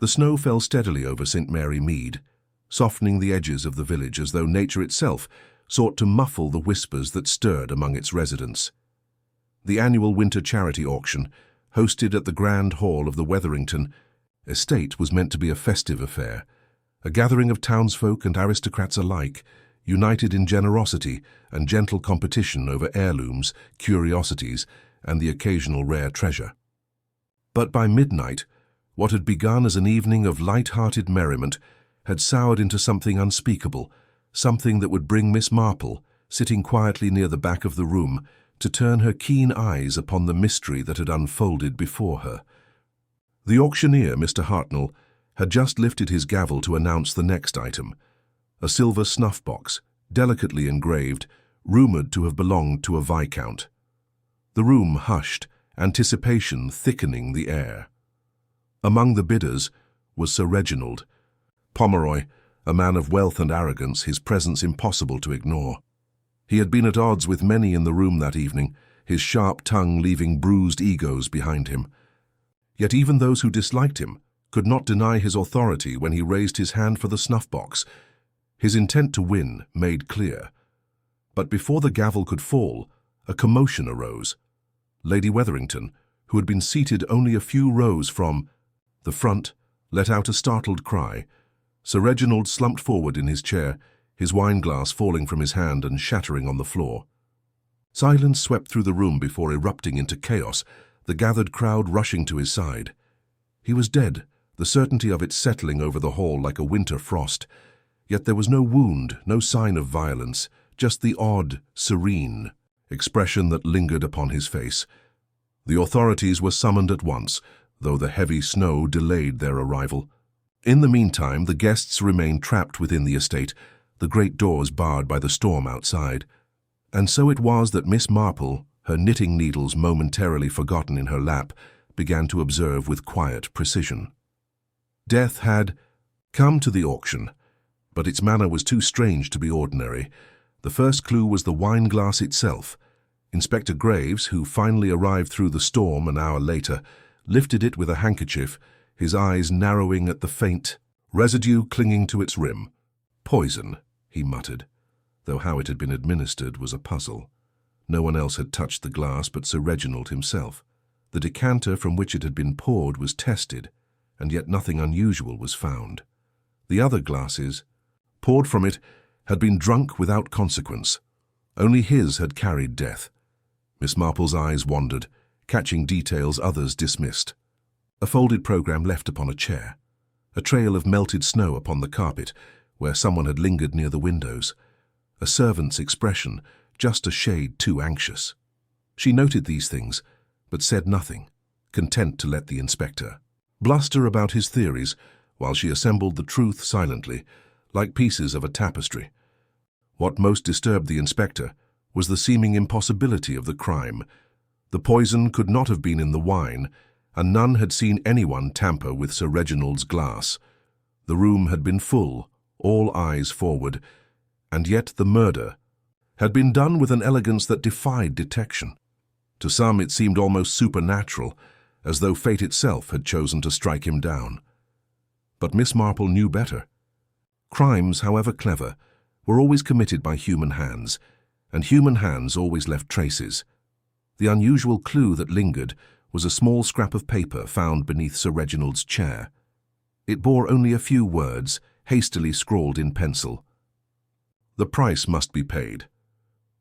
The snow fell steadily over St. Mary Mead, softening the edges of the village as though nature itself sought to muffle the whispers that stirred among its residents. The annual winter charity auction, hosted at the Grand Hall of the Wetherington estate, was meant to be a festive affair, a gathering of townsfolk and aristocrats alike, united in generosity and gentle competition over heirlooms, curiosities, and the occasional rare treasure. But by midnight, what had begun as an evening of light-hearted merriment had soured into something unspeakable, something that would bring Miss Marple, sitting quietly near the back of the room, to turn her keen eyes upon the mystery that had unfolded before her. The auctioneer, Mr. Hartnell, had just lifted his gavel to announce the next item, a silver snuff-box, delicately engraved, rumoured to have belonged to a viscount. The room hushed, anticipation thickening the air. Among the bidders was Sir Reginald Pomeroy, a man of wealth and arrogance, his presence impossible to ignore. He had been at odds with many in the room that evening, his sharp tongue leaving bruised egos behind him. Yet even those who disliked him could not deny his authority when he raised his hand for the snuff-box, his intent to win made clear. But before the gavel could fall, a commotion arose. Lady Wetherington, who had been seated only a few rows from the front, let out a startled cry. Sir Reginald slumped forward in his chair, his wine-glass falling from his hand and shattering on the floor. Silence swept through the room before erupting into chaos, the gathered crowd rushing to his side. He was dead, the certainty of it settling over the hall like a winter frost. Yet there was no wound, no sign of violence, just the odd, serene expression that lingered upon his face. The authorities were summoned at once, though the heavy snow delayed their arrival. In the meantime, the guests remained trapped within the estate, the great doors barred by the storm outside. And so it was that Miss Marple, her knitting needles momentarily forgotten in her lap, began to observe with quiet precision. Death had come to the auction, but its manner was too strange to be ordinary. The first clue was the wine-glass itself. Inspector Graves, who finally arrived through the storm an hour later, lifted it with a handkerchief, his eyes narrowing at the faint residue clinging to its rim. "Poison," he muttered, though how it had been administered was a puzzle. No one else had touched the glass but Sir Reginald himself. The decanter from which it had been poured was tested, and yet nothing unusual was found. The other glasses, poured from it, had been drunk without consequence. Only his had carried death. Miss Marple's eyes wandered, catching details others dismissed. A folded programme left upon a chair, a trail of melted snow upon the carpet where someone had lingered near the windows, a servant's expression just a shade too anxious. She noted these things, but said nothing, content to let the inspector bluster about his theories while she assembled the truth silently, like pieces of a tapestry. What most disturbed the inspector was the seeming impossibility of the crime. The poison could not have been in the wine, and none had seen anyone tamper with Sir Reginald's glass. The room had been full, all eyes forward, and yet the murder had been done with an elegance that defied detection. To some it seemed almost supernatural, as though fate itself had chosen to strike him down. But Miss Marple knew better. Crimes, however clever, were always committed by human hands, and human hands always left traces. The unusual clue that lingered was a small scrap of paper found beneath Sir Reginald's chair. It bore only a few words, hastily scrawled in pencil. The price must be paid.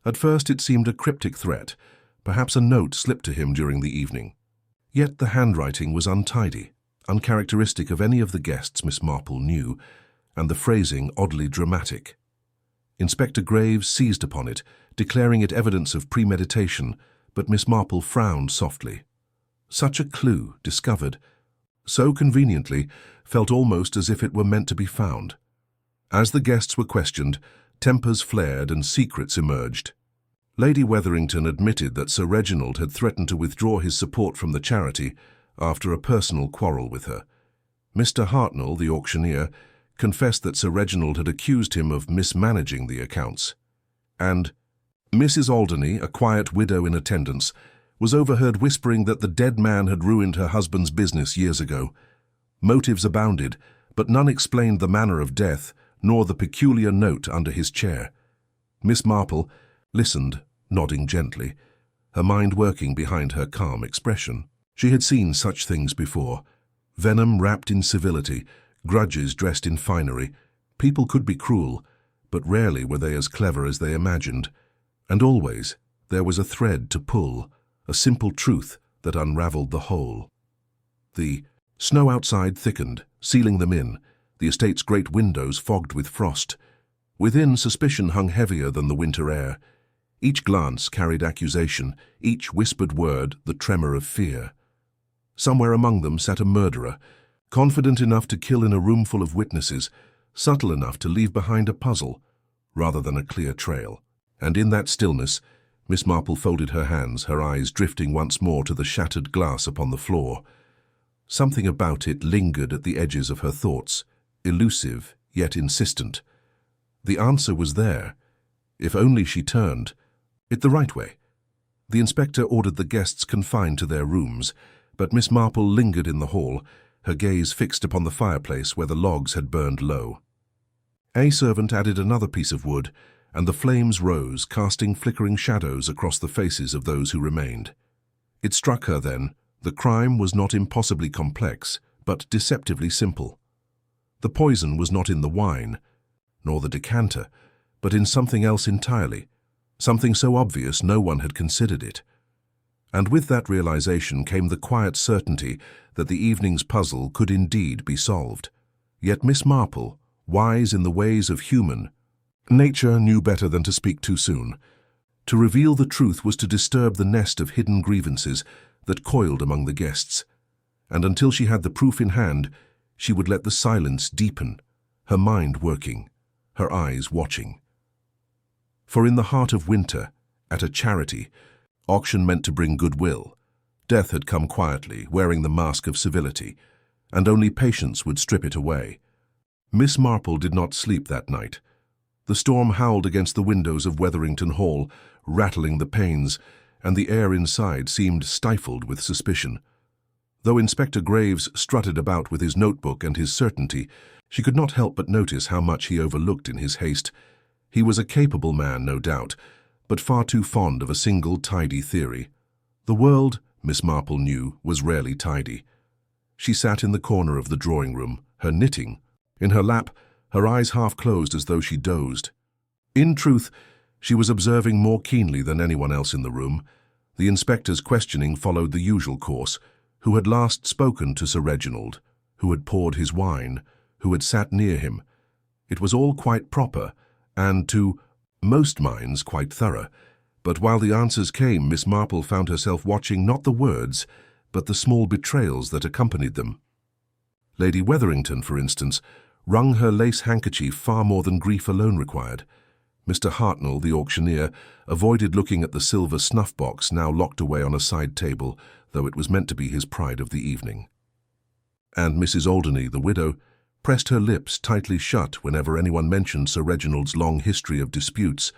At first it seemed a cryptic threat, perhaps a note slipped to him during the evening. Yet the handwriting was untidy, uncharacteristic of any of the guests Miss Marple knew, and the phrasing oddly dramatic. Inspector Graves seized upon it, declaring it evidence of premeditation, but Miss Marple frowned softly. Such a clue, discovered so conveniently, felt almost as if it were meant to be found. As the guests were questioned, tempers flared and secrets emerged. Lady Wetherington admitted that Sir Reginald had threatened to withdraw his support from the charity after a personal quarrel with her. Mr. Hartnell, the auctioneer, confessed that Sir Reginald had accused him of mismanaging the accounts. And Mrs. Alderney, a quiet widow in attendance, was overheard whispering that the dead man had ruined her husband's business years ago. Motives abounded, but none explained the manner of death, nor the peculiar note under his chair. Miss Marple listened, nodding gently, her mind working behind her calm expression. She had seen such things before. Venom wrapped in civility, grudges dressed in finery. People could be cruel, but rarely were they as clever as they imagined. And always there was a thread to pull, a simple truth that unraveled the whole. The snow outside thickened, sealing them in, the estate's great windows fogged with frost. Within, suspicion hung heavier than the winter air. Each glance carried accusation, each whispered word the tremor of fear. Somewhere among them sat a murderer, confident enough to kill in a room full of witnesses, subtle enough to leave behind a puzzle, rather than a clear trail. And in that stillness, Miss Marple folded her hands, her eyes drifting once more to the shattered glass upon the floor. Something about it lingered at the edges of her thoughts, elusive yet insistent. The answer was there, if only she turned it the right way. The inspector ordered the guests confined to their rooms, but Miss Marple lingered in the hall, her gaze fixed upon the fireplace where the logs had burned low. A servant added another piece of wood, and the flames rose, casting flickering shadows across the faces of those who remained. It struck her then, the crime was not impossibly complex, but deceptively simple. The poison was not in the wine, nor the decanter, but in something else entirely, something so obvious no one had considered it. And with that realization came the quiet certainty that the evening's puzzle could indeed be solved. Yet Miss Marple, wise in the ways of human nature, knew better than to speak too soon. To reveal the truth was to disturb the nest of hidden grievances that coiled among the guests, and until she had the proof in hand, she would let the silence deepen, her mind working, her eyes watching. For in the heart of winter, at a charity auction meant to bring goodwill, death had come quietly, wearing the mask of civility, and only patience would strip it away. Miss Marple did not sleep that night. The storm howled against the windows of Wetherington Hall, rattling the panes, and the air inside seemed stifled with suspicion. Though Inspector Graves strutted about with his notebook and his certainty, she could not help but notice how much he overlooked in his haste. He was a capable man, no doubt, but far too fond of a single tidy theory. The world, Miss Marple knew, was rarely tidy. She sat in the corner of the drawing-room, her knitting in her lap, her eyes half closed as though she dozed. In truth, she was observing more keenly than anyone else in the room. The inspector's questioning followed the usual course. Who had last spoken to Sir Reginald? Who had poured his wine? Who had sat near him? It was all quite proper, and to most minds quite thorough. But while the answers came, Miss Marple found herself watching not the words, but the small betrayals that accompanied them. Lady Wetherington, for instance, wrung her lace handkerchief far more than grief alone required. Mr. Hartnell, the auctioneer, avoided looking at the silver snuff-box now locked away on a side table, though it was meant to be his pride of the evening. And Mrs. Alderney, the widow, pressed her lips tightly shut whenever anyone mentioned Sir Reginald's long history of disputes,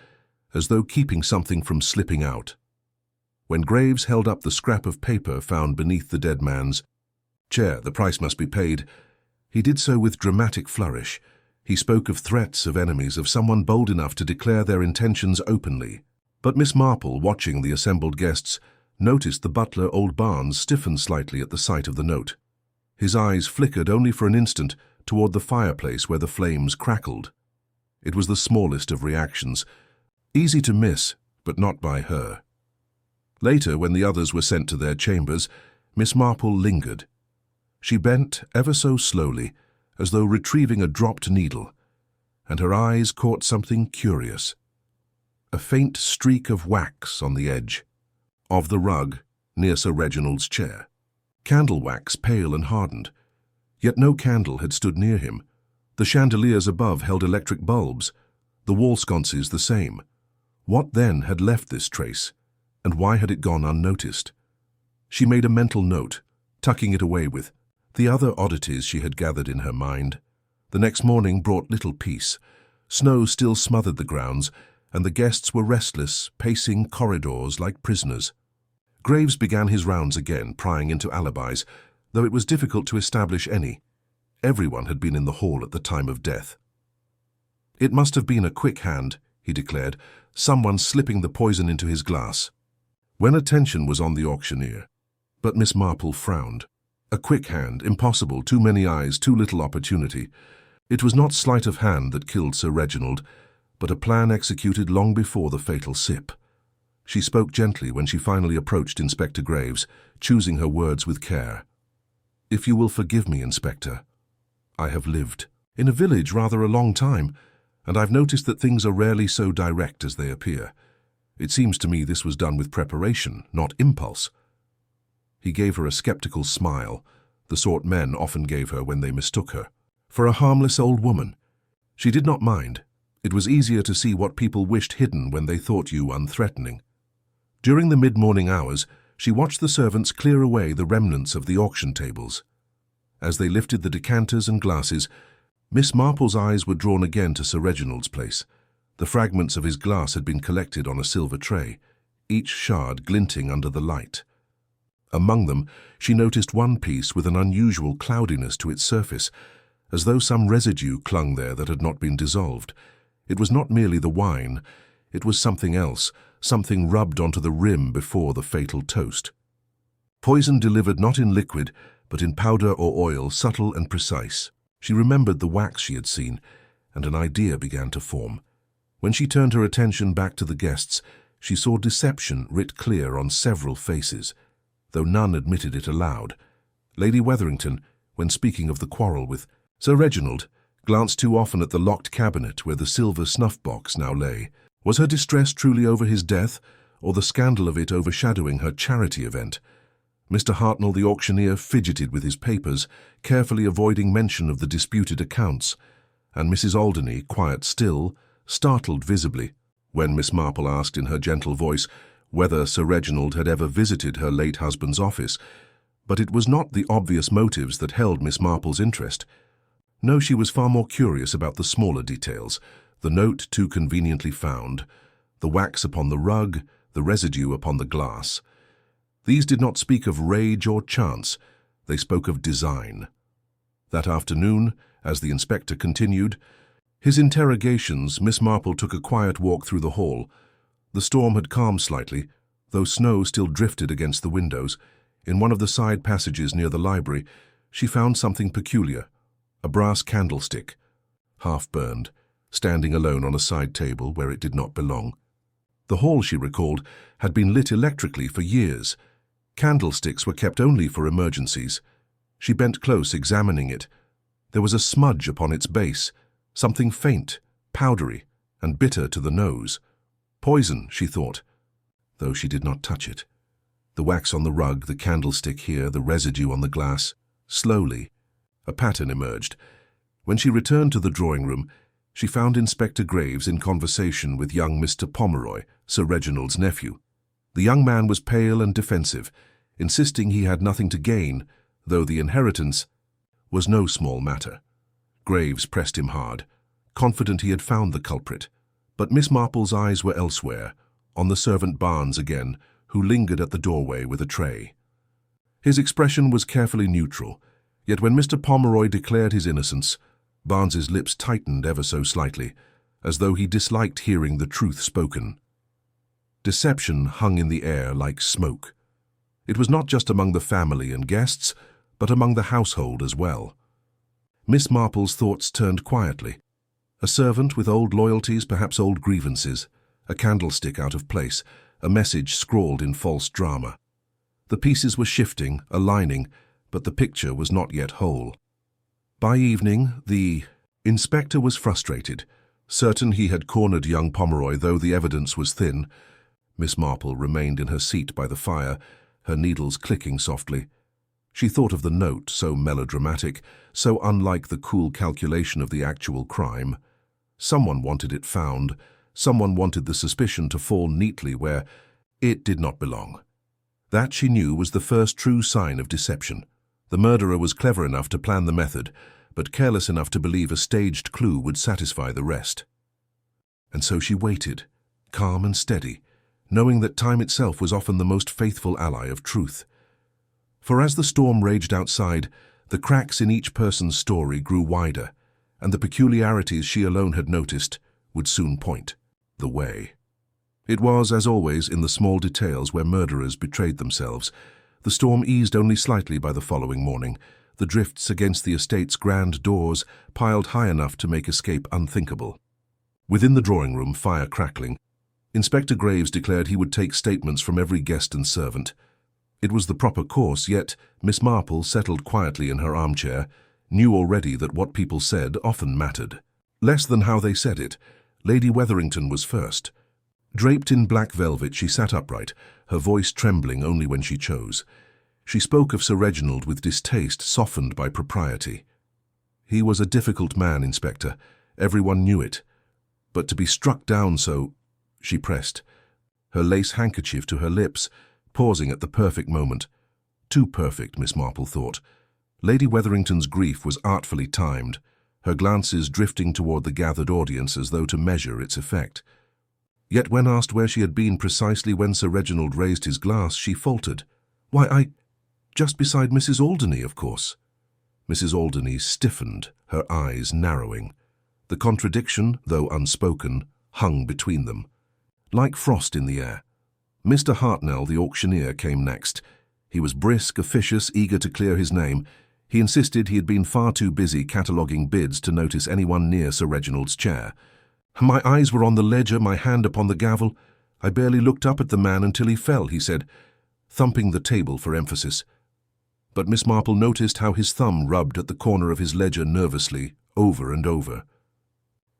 as though keeping something from slipping out. When Graves held up the scrap of paper found beneath the dead man's chair, the price must be paid, he did so with dramatic flourish. He spoke of threats of enemies, of someone bold enough to declare their intentions openly. But Miss Marple, watching the assembled guests, noticed the butler, old Barnes, stiffen slightly at the sight of the note. His eyes flickered only for an instant toward the fireplace where the flames crackled. It was the smallest of reactions, easy to miss, but not by her. Later, when the others were sent to their chambers, Miss Marple lingered. She bent ever so slowly, as though retrieving a dropped needle, and her eyes caught something curious. A faint streak of wax on the edge of the rug near Sir Reginald's chair. Candle wax, pale and hardened. Yet no candle had stood near him. The chandeliers above held electric bulbs, the wall sconces the same. What then had left this trace, and why had it gone unnoticed? She made a mental note, tucking it away with the other oddities she had gathered in her mind. The next morning brought little peace. Snow still smothered the grounds, and the guests were restless, pacing corridors like prisoners. Graves began his rounds again, prying into alibis, though it was difficult to establish any. Everyone had been in the hall at the time of death. "It must have been a quick hand," he declared, "someone slipping the poison into his glass." When attention was on the auctioneer, but Miss Marple frowned. A quick hand, impossible, too many eyes, too little opportunity. It was not sleight of hand that killed Sir Reginald, but a plan executed long before the fatal sip. She spoke gently when she finally approached Inspector Graves, choosing her words with care. "If you will forgive me, Inspector, I have lived in a village rather a long time, and I've noticed that things are rarely so direct as they appear. It seems to me this was done with preparation, not impulse." He gave her a skeptical smile, the sort men often gave her when they mistook her for a harmless old woman. She did not mind. It was easier to see what people wished hidden when they thought you unthreatening. During the mid-morning hours, she watched the servants clear away the remnants of the auction tables. As they lifted the decanters and glasses, Miss Marple's eyes were drawn again to Sir Reginald's place. The fragments of his glass had been collected on a silver tray, each shard glinting under the light. Among them, she noticed one piece with an unusual cloudiness to its surface, as though some residue clung there that had not been dissolved. It was not merely the wine, it was something else, something rubbed onto the rim before the fatal toast. Poison delivered not in liquid, but in powder or oil, subtle and precise. She remembered the wax she had seen, and an idea began to form. When she turned her attention back to the guests, she saw deception writ clear on several faces, though none admitted it aloud. Lady Wetherington, when speaking of the quarrel with Sir Reginald, glanced too often at the locked cabinet where the silver snuff-box now lay. Was her distress truly over his death, or the scandal of it overshadowing her charity event? Mr. Hartnell, the auctioneer, fidgeted with his papers, carefully avoiding mention of the disputed accounts, and Mrs. Alderney, quiet still, startled visibly, when Miss Marple asked in her gentle voice whether Sir Reginald had ever visited her late husband's office. But it was not the obvious motives that held Miss Marple's interest. No, she was far more curious about the smaller details, the note too conveniently found, the wax upon the rug, the residue upon the glass. These did not speak of rage or chance, they spoke of design. That afternoon, as the inspector continued his interrogations, Miss Marple took a quiet walk through the hall. The storm had calmed slightly, though snow still drifted against the windows. In one of the side passages near the library, she found something peculiar, a brass candlestick, half-burned, standing alone on a side table where it did not belong. The hall, she recalled, had been lit electrically for years. Candlesticks were kept only for emergencies. She bent close, examining it. There was a smudge upon its base, something faint, powdery, and bitter to the nose. Poison, she thought, though she did not touch it. The wax on the rug, the candlestick here, the residue on the glass. Slowly, a pattern emerged. When she returned to the drawing-room, she found Inspector Graves in conversation with young Mr. Pomeroy, Sir Reginald's nephew. The young man was pale and defensive, insisting he had nothing to gain, though the inheritance was no small matter. Graves pressed him hard, confident he had found the culprit. But Miss Marple's eyes were elsewhere, on the servant Barnes again, who lingered at the doorway with a tray. His expression was carefully neutral, yet when Mr. Pomeroy declared his innocence, Barnes's lips tightened ever so slightly, as though he disliked hearing the truth spoken. Deception hung in the air like smoke. It was not just among the family and guests, but among the household as well. Miss Marple's thoughts turned quietly. A servant with old loyalties, perhaps old grievances, a candlestick out of place, a message scrawled in false drama. The pieces were shifting, aligning, but the picture was not yet whole. By evening, the inspector was frustrated, certain he had cornered young Pomeroy, though the evidence was thin. Miss Marple remained in her seat by the fire, her needles clicking softly. She thought of the note, so melodramatic, so unlike the cool calculation of the actual crime. Someone wanted it found. Someone wanted the suspicion to fall neatly where it did not belong. That, she knew, was the first true sign of deception. The murderer was clever enough to plan the method, but careless enough to believe a staged clue would satisfy the rest. And so she waited, calm and steady, knowing that time itself was often the most faithful ally of truth. For as the storm raged outside, The cracks in each person's story grew wider, and the peculiarities she alone had noticed would soon point the way. It was, as always, in the small details where murderers betrayed themselves. The storm eased only slightly by the following morning. The drifts against the estate's grand doors piled high enough to make escape unthinkable. Within the drawing room, fire crackling, Inspector Graves declared he would take statements from every guest and servant. It was the proper course, yet Miss Marple, settled quietly in her armchair, knew already that what people said often mattered. Less than how they said it. Lady Wetherington was first. Draped in black velvet, she sat upright, her voice trembling only when she chose. She spoke of Sir Reginald with distaste softened by propriety. He was a difficult man, Inspector. Everyone knew it. But to be struck down so... She pressed, her lace handkerchief to her lips, pausing at the perfect moment. Too perfect, Miss Marple thought. Lady Wetherington's grief was artfully timed, her glances drifting toward the gathered audience as though to measure its effect. Yet when asked where she had been precisely when Sir Reginald raised his glass, she faltered. "Why, just beside Mrs. Alderney, of course." Mrs. Alderney stiffened, her eyes narrowing. The contradiction, though unspoken, hung between them, like frost in the air. Mr. Hartnell, the auctioneer, came next. He was brisk, officious, eager to clear his name. He insisted he had been far too busy cataloguing bids to notice anyone near Sir Reginald's chair. "My eyes were on the ledger, my hand upon the gavel. I barely looked up at the man until he fell," he said, thumping the table for emphasis. But Miss Marple noticed how his thumb rubbed at the corner of his ledger nervously, over and over.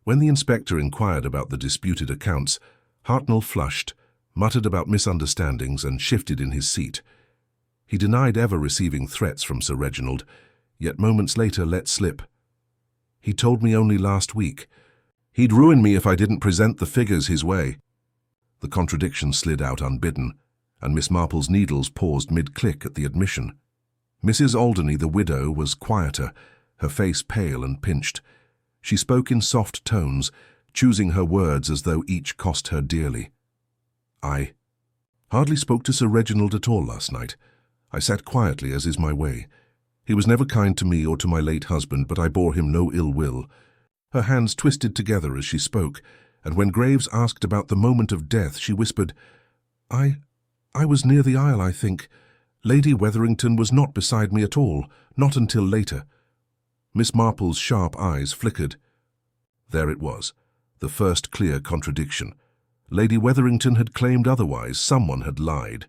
When the inspector inquired about the disputed accounts, Hartnell flushed, muttered about misunderstandings, and shifted in his seat. He denied ever receiving threats from Sir Reginald, yet moments later let slip. "He told me only last week. He'd ruin me if I didn't present the figures his way." The contradiction slid out unbidden, and Miss Marple's needles paused mid-click at the admission. Mrs. Alderney, the widow, was quieter, her face pale and pinched. She spoke in soft tones, choosing her words as though each cost her dearly. "I hardly spoke to Sir Reginald at all last night. I sat quietly, as is my way. He was never kind to me or to my late husband, but I bore him no ill will." Her hands twisted together as she spoke, and when Graves asked about the moment of death, she whispered, I was near the aisle, I think. Lady Wetherington was not beside me at all, not until later." Miss Marple's sharp eyes flickered. There it was, the first clear contradiction. Lady Wetherington had claimed otherwise, someone had lied.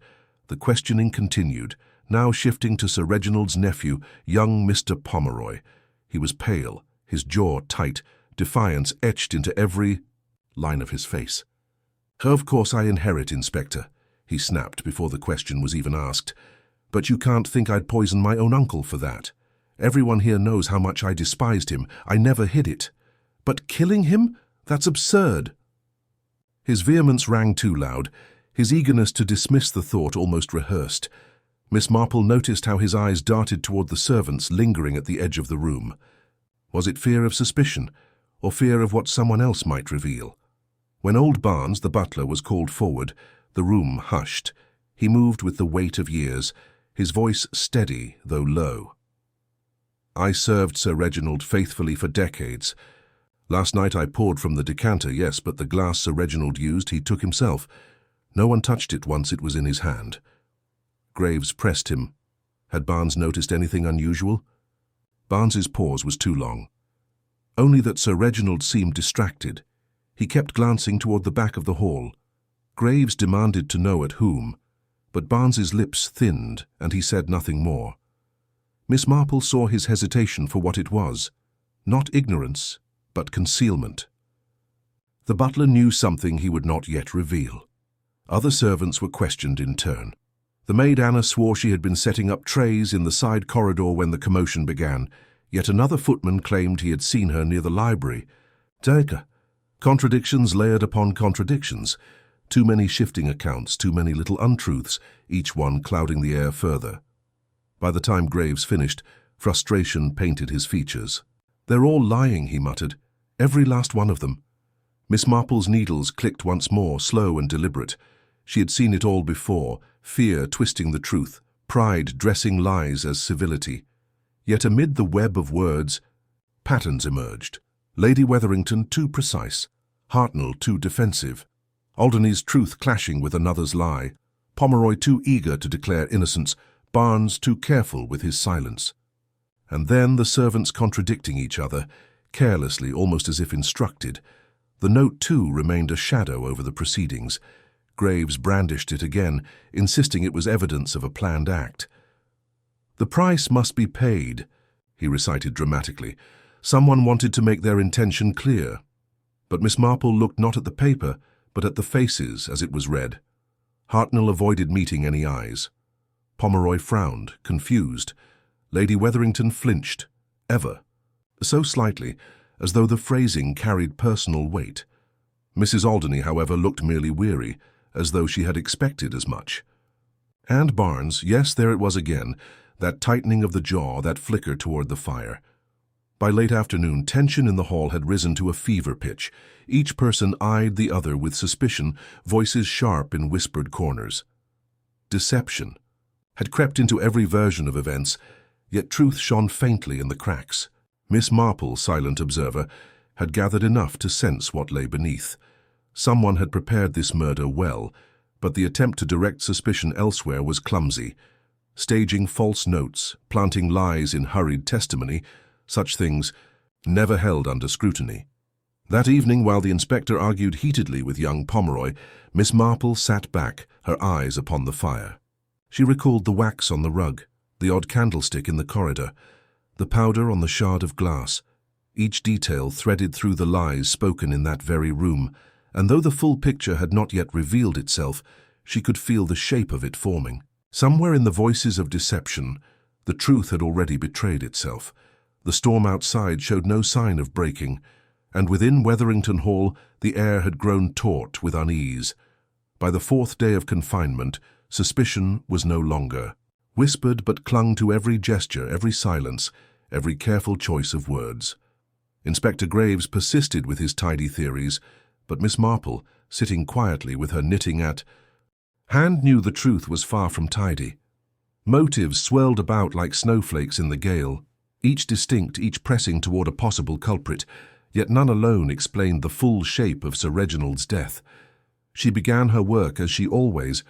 The questioning continued, now shifting to Sir Reginald's nephew, young Mr. Pomeroy. He was pale, his jaw tight, defiance etched into every line of his face. "Of course I inherit, Inspector," he snapped before the question was even asked. "But you can't think I'd poison my own uncle for that. Everyone here knows how much I despised him. I never hid it. But killing him? That's absurd." His vehemence rang too loud, his eagerness to dismiss the thought almost rehearsed. Miss Marple noticed how his eyes darted toward the servants lingering at the edge of the room. Was it fear of suspicion, or fear of what someone else might reveal? When old Barnes, the butler, was called forward, the room hushed. He moved with the weight of years, his voice steady, though low. "I served Sir Reginald faithfully for decades. Last night I poured from the decanter, yes, but the glass Sir Reginald used he took himself. No one touched it once it was in his hand." Graves pressed him. Had Barnes noticed anything unusual? Barnes's pause was too long. Only that Sir Reginald seemed distracted. He kept glancing toward the back of the hall. Graves demanded to know at whom, but Barnes's lips thinned and he said nothing more. Miss Marple saw his hesitation for what it was, not ignorance, but concealment. The butler knew something he would not yet reveal. Other servants were questioned in turn. The maid Anna swore she had been setting up trays in the side corridor when the commotion began, yet another footman claimed he had seen her near the library. Contradictions layered upon contradictions. Too many shifting accounts, too many little untruths, each one clouding the air further. By the time Graves finished, frustration painted his features. "They're all lying," he muttered. "Every last one of them." Miss Marple's needles clicked once more, slow and deliberate. She had seen it all before, fear twisting the truth, pride dressing lies as civility. Yet amid the web of words, patterns emerged. Lady Wetherington too precise, Hartnell too defensive, Alderney's truth clashing with another's lie, Pomeroy too eager to declare innocence, Barnes too careful with his silence. And then the servants contradicting each other, carelessly, almost as if instructed. The note, too, remained a shadow over the proceedings. Graves brandished it again, insisting it was evidence of a planned act. "The price must be paid," he recited dramatically. Someone wanted to make their intention clear. But Miss Marple looked not at the paper, but at the faces as it was read. Hartnell avoided meeting any eyes. Pomeroy frowned, confused. Lady Wetherington flinched, ever, so slightly, as though the phrasing carried personal weight. Mrs. Alderney, however, looked merely weary, as though she had expected as much. And Barnes, yes, there it was again, that tightening of the jaw, that flicker toward the fire. By late afternoon, tension in the hall had risen to a fever pitch. Each person eyed the other with suspicion, voices sharp in whispered corners. Deception had crept into every version of events, yet truth shone faintly in the cracks. Miss Marple, silent observer, had gathered enough to sense what lay beneath. Someone had prepared this murder well, but the attempt to direct suspicion elsewhere was clumsy. Staging false notes, planting lies in hurried testimony, such things never held under scrutiny. That evening, while the inspector argued heatedly with young Pomeroy, Miss Marple sat back, her eyes upon the fire. She recalled the wax on the rug, the odd candlestick in the corridor, the powder on the shard of glass. Each detail threaded through the lies spoken in that very room, and though the full picture had not yet revealed itself, she could feel the shape of it forming. Somewhere in the voices of deception, the truth had already betrayed itself. The storm outside showed no sign of breaking, and within Wetherington Hall the air had grown taut with unease. By the fourth day of confinement, suspicion was no longer. Whispered but clung to every gesture, every silence, every careful choice of words. Inspector Graves persisted with his tidy theories, but Miss Marple, sitting quietly with her knitting at hand, knew the truth was far from tidy. Motives swirled about like snowflakes in the gale, each distinct, each pressing toward a possible culprit, yet none alone explained the full shape of Sir Reginald's death. She began her work as she always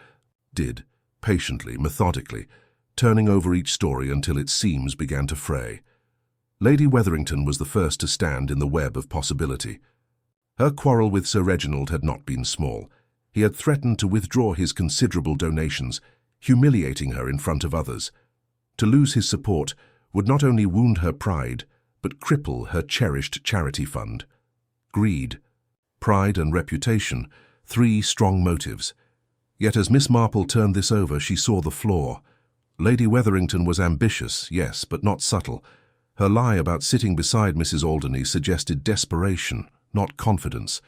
did, patiently, methodically, turning over each story until its seams began to fray. Lady Wetherington was the first to stand in the web of possibility. Her quarrel with Sir Reginald had not been small. He had threatened to withdraw his considerable donations, humiliating her in front of others. To lose his support would not only wound her pride, but cripple her cherished charity fund. Greed, pride and reputation, three strong motives. Yet as Miss Marple turned this over, she saw the flaw. Lady Wetherington was ambitious, yes, but not subtle. Her lie about sitting beside Mrs. Alderney suggested desperation, not confidence.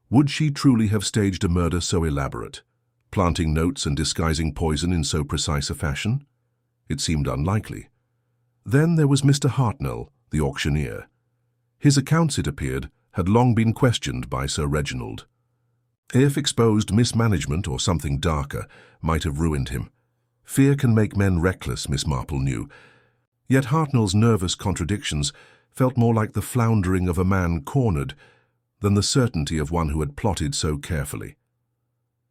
Would she truly have staged a murder so elaborate, planting notes and disguising poison in so precise a fashion? It seemed unlikely. Then there was Mr. Hartnell, the auctioneer. His accounts, it appeared, had long been questioned by Sir Reginald. If exposed, mismanagement or something darker might have ruined him. Fear can make men reckless, Miss Marple knew. Yet Hartnell's nervous contradictions felt more like the floundering of a man cornered than the certainty of one who had plotted so carefully.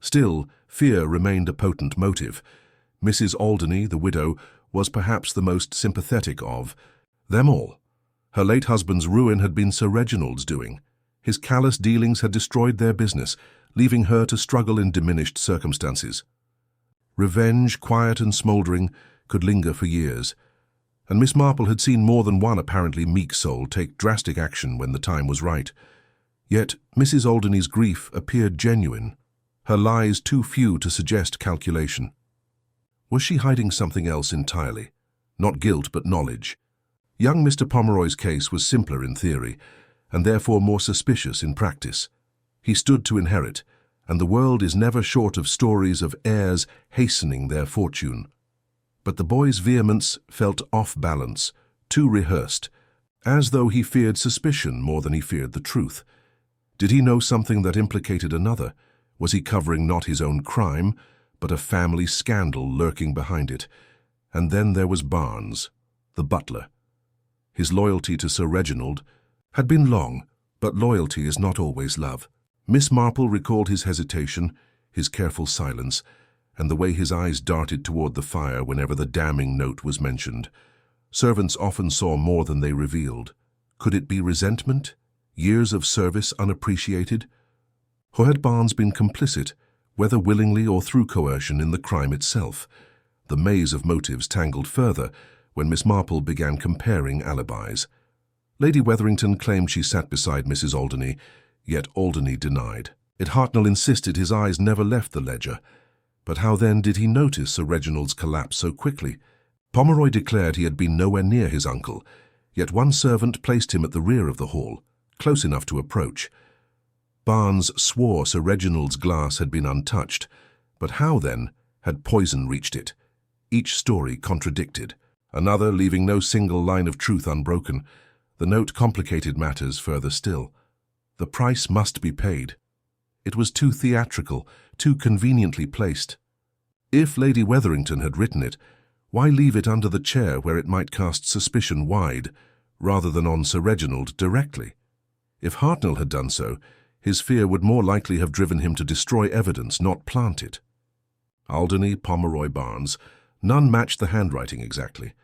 Still, fear remained a potent motive. Mrs. Alderney, the widow, was perhaps the most sympathetic of them all. Her late husband's ruin had been Sir Reginald's doing. His callous dealings had destroyed their business, leaving her to struggle in diminished circumstances. Revenge, quiet and smouldering, could linger for years, and Miss Marple had seen more than one apparently meek soul take drastic action when the time was right. Yet Mrs. Alderney's grief appeared genuine, her lies too few to suggest calculation. Was she hiding something else entirely? Not guilt, but knowledge. Young Mr. Pomeroy's case was simpler in theory, and therefore more suspicious in practice. He stood to inherit, and the world is never short of stories of heirs hastening their fortune. But the boy's vehemence felt off balance, too rehearsed, as though he feared suspicion more than he feared the truth. Did he know something that implicated another? Was he covering not his own crime, but a family scandal lurking behind it? And then there was Barnes, the butler. His loyalty to Sir Reginald had been long, but loyalty is not always love. Miss Marple recalled his hesitation, his careful silence, and the way his eyes darted toward the fire whenever the damning note was mentioned. Servants often saw more than they revealed. Could it be resentment? Years of service unappreciated? Or had Barnes been complicit, whether willingly or through coercion, in the crime itself? The maze of motives tangled further when Miss Marple began comparing alibis. Lady Wetherington claimed she sat beside Mrs. Alderney, yet Alderney denied. Yet Hartnell insisted his eyes never left the ledger. But how then did he notice Sir Reginald's collapse so quickly? Pomeroy declared he had been nowhere near his uncle, yet one servant placed him at the rear of the hall, close enough to approach. Barnes swore Sir Reginald's glass had been untouched, but how then had poison reached it? Each story contradicted, another leaving no single line of truth unbroken. The note complicated matters further still. The price must be paid. It was too theatrical, too conveniently placed. If Lady Wetherington had written it, why leave it under the chair where it might cast suspicion wide, rather than on Sir Reginald directly? If Hartnell had done so, his fear would more likely have driven him to destroy evidence, not plant it. Alderney, Pomeroy, Barnes, none matched the handwriting exactly,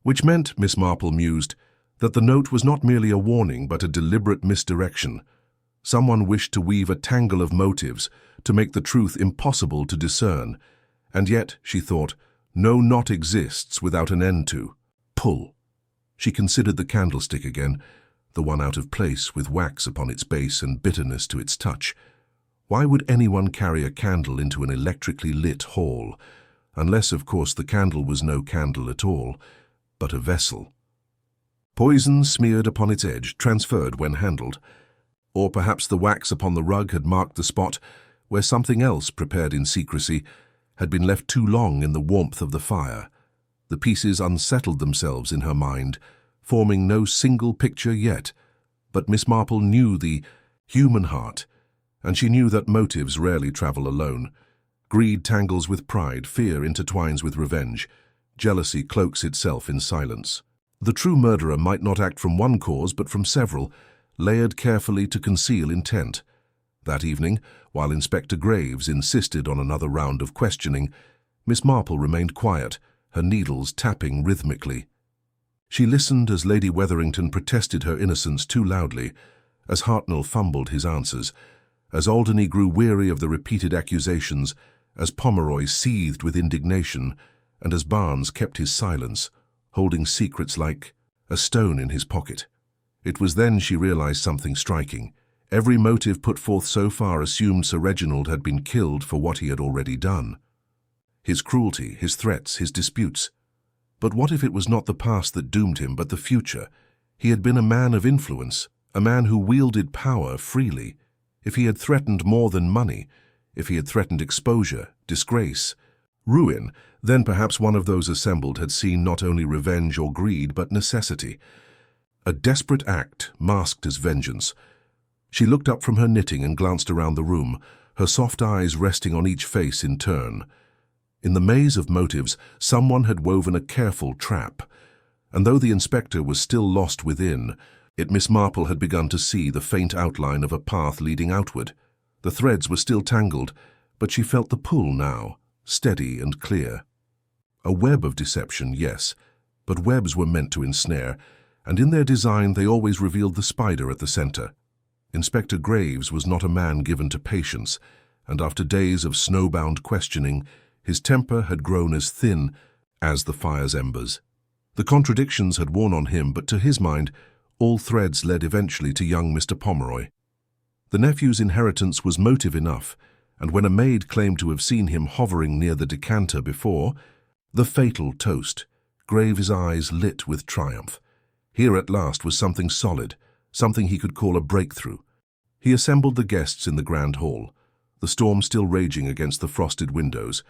which meant, Miss Marple mused, that the note was not merely a warning but a deliberate misdirection. Someone wished to weave a tangle of motives to make the truth impossible to discern, and yet, she thought, no knot exists without an end to. Pull. She considered the candlestick again, the one out of place with wax upon its base and bitterness to its touch. Why would anyone carry a candle into an electrically lit hall, unless, of course, the candle was no candle at all, but a vessel? Poison smeared upon its edge, transferred when handled. Or perhaps the wax upon the rug had marked the spot where something else, prepared in secrecy, had been left too long in the warmth of the fire. The pieces unsettled themselves in her mind, forming no single picture yet. But Miss Marple knew the human heart, and she knew that motives rarely travel alone. Greed tangles with pride, fear intertwines with revenge, jealousy cloaks itself in silence. The true murderer might not act from one cause but from several, layered carefully to conceal intent. That evening, while Inspector Graves insisted on another round of questioning, Miss Marple remained quiet, her needles tapping rhythmically. She listened as Lady Wetherington protested her innocence too loudly, as Hartnell fumbled his answers, as Alderney grew weary of the repeated accusations, as Pomeroy seethed with indignation, and as Barnes kept his silence, holding secrets like a stone in his pocket. It was then she realized something striking. Every motive put forth so far assumed Sir Reginald had been killed for what he had already done. His cruelty, his threats, his disputes. But what if it was not the past that doomed him, but the future? He had been a man of influence, a man who wielded power freely. If he had threatened more than money, if he had threatened exposure, disgrace, ruin, then perhaps one of those assembled had seen not only revenge or greed, but necessity. A desperate act masked as vengeance. She looked up from her knitting and glanced around the room, her soft eyes resting on each face in turn. In the maze of motives, someone had woven a careful trap, and though the inspector was still lost within, Miss Marple had begun to see the faint outline of a path leading outward. The threads were still tangled, but she felt the pull now, steady and clear. A web of deception, yes, but webs were meant to ensnare, and in their design they always revealed the spider at the center. Inspector Graves was not a man given to patience, and after days of snowbound questioning, his temper had grown as thin as the fire's embers. The contradictions had worn on him, but to his mind, all threads led eventually to young Mr. Pomeroy. The nephew's inheritance was motive enough, and when a maid claimed to have seen him hovering near the decanter before, the fatal toast, Graves' eyes lit with triumph. Here at last was something solid, something he could call a breakthrough. He assembled the guests in the grand hall, the storm still raging against the frosted windows,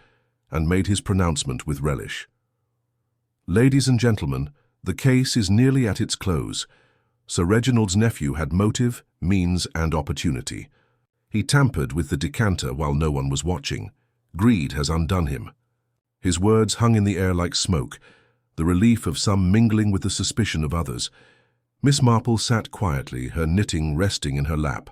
and made his pronouncement with relish. Ladies and gentlemen, the case is nearly at its close. Sir Reginald's nephew had motive, means, and opportunity. He tampered with the decanter while no one was watching. Greed has undone him. His words hung in the air like smoke, the relief of some mingling with the suspicion of others. Miss Marple sat quietly, her knitting resting in her lap.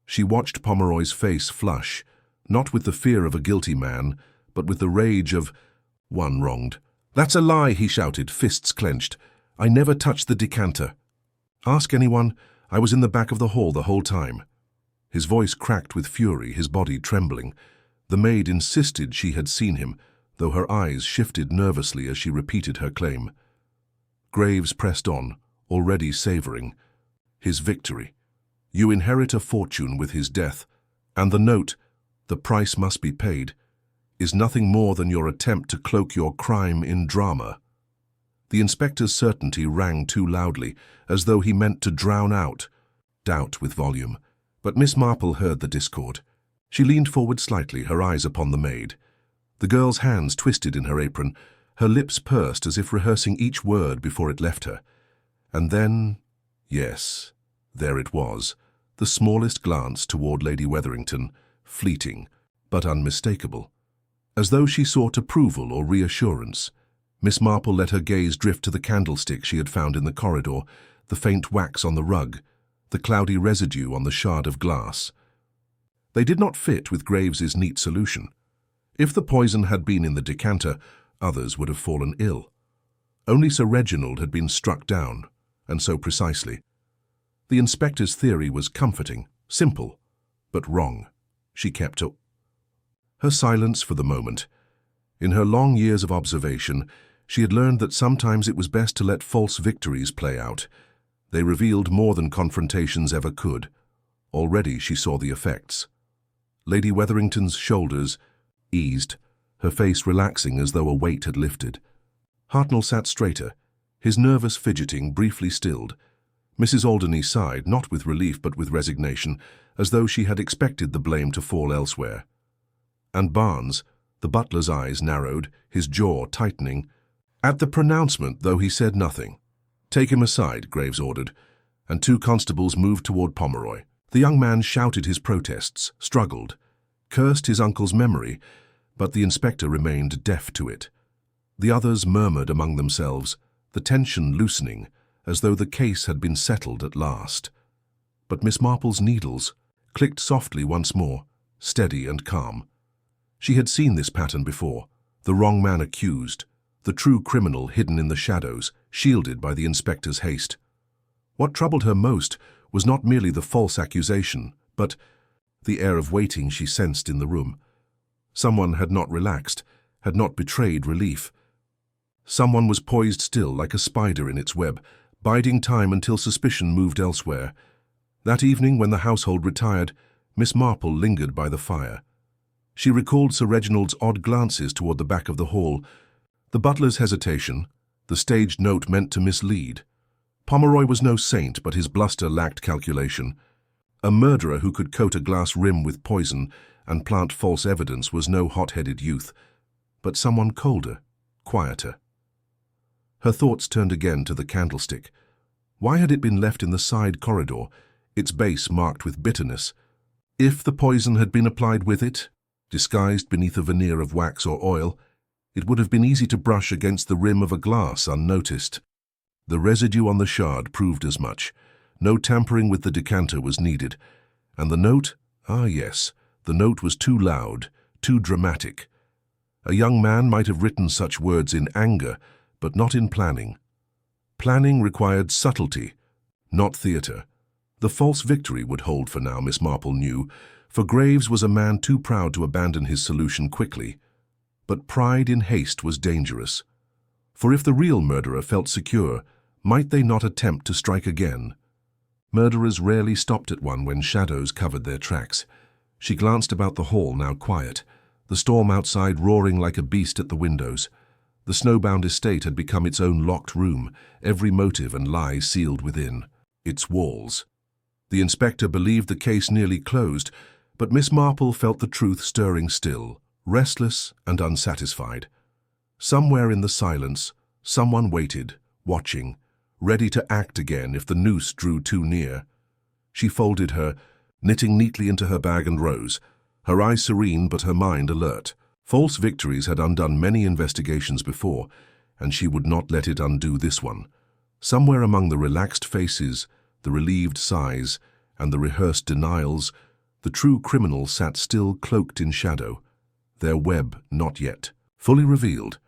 She watched Pomeroy's face flush, not with the fear of a guilty man, but with the rage of one wronged. "That's a lie," he shouted, fists clenched. "I never touched the decanter. Ask anyone. I was in the back of the hall the whole time." His voice cracked with fury, his body trembling. The maid insisted she had seen him, though her eyes shifted nervously as she repeated her claim. Graves pressed on, already savoring his victory. "You inherit a fortune with his death, and the note, the price must be paid, is nothing more than your attempt to cloak your crime in drama." The inspector's certainty rang too loudly, as though he meant to drown out doubt with volume. But Miss Marple heard the discord. She leaned forward slightly, her eyes upon the maid. The girl's hands twisted in her apron, her lips pursed as if rehearsing each word before it left her. And then, yes, there it was, the smallest glance toward Lady Wetherington, fleeting, but unmistakable. As though she sought approval or reassurance, Miss Marple let her gaze drift to the candlestick she had found in the corridor, the faint wax on the rug, the cloudy residue on the shard of glass. They did not fit with Graves's neat solution. If the poison had been in the decanter, others would have fallen ill. Only Sir Reginald had been struck down, and so precisely. The inspector's theory was comforting, simple, but wrong. She kept her silence for the moment. In her long years of observation, she had learned that sometimes it was best to let false victories play out. They revealed more than confrontations ever could. Already she saw the effects. Lady Wetherington's shoulders eased, her face relaxing as though a weight had lifted. Hartnell sat straighter, his nervous fidgeting briefly stilled. Mrs. Alderney sighed, not with relief but with resignation, as though she had expected the blame to fall elsewhere. And Barnes, the butler's eyes narrowed, his jaw tightening, at the pronouncement, though he said nothing. "Take him aside," Graves ordered, and two constables moved toward Pomeroy. The young man shouted his protests, struggled, cursed his uncle's memory, but the inspector remained deaf to it. The others murmured among themselves, the tension loosening, as though the case had been settled at last. But Miss Marple's needles clicked softly once more, steady and calm. She had seen this pattern before, the wrong man accused, the true criminal hidden in the shadows, shielded by the inspector's haste. What troubled her most was not merely the false accusation, but the air of waiting she sensed in the room. Someone had not relaxed, had not betrayed relief. Someone was poised still like a spider in its web, biding time until suspicion moved elsewhere. That evening, when the household retired, Miss Marple lingered by the fire. She recalled Sir Reginald's odd glances toward the back of the hall, the butler's hesitation, the staged note meant to mislead. Pomeroy was no saint, but his bluster lacked calculation. A murderer who could coat a glass rim with poison and plant false evidence was no hot-headed youth, but someone colder, quieter. Her thoughts turned again to the candlestick. Why had it been left in the side corridor, its base marked with bitterness? If the poison had been applied with it, disguised beneath a veneer of wax or oil, it would have been easy to brush against the rim of a glass unnoticed. The residue on the shard proved as much. No tampering with the decanter was needed. And the note? Ah, yes, the note was too loud, too dramatic. A young man might have written such words in anger, but not in planning. Planning required subtlety, not theatre. The false victory would hold for now, Miss Marple knew, for Graves was a man too proud to abandon his solution quickly. But pride in haste was dangerous. For if the real murderer felt secure, might they not attempt to strike again? Murderers rarely stopped at one when shadows covered their tracks. She glanced about the hall, now quiet, the storm outside roaring like a beast at the windows. The snowbound estate had become its own locked room, every motive and lie sealed within its walls. The inspector believed the case nearly closed, but Miss Marple felt the truth stirring still, restless and unsatisfied. Somewhere in the silence, someone waited, watching, ready to act again if the noose drew too near. She folded her, knitting neatly into her bag, and rose, her eyes serene but her mind alert. False victories had undone many investigations before, and she would not let it undo this one. Somewhere among the relaxed faces, the relieved sighs, and the rehearsed denials, the true criminal sat still cloaked in shadow, their web not yet fully revealed.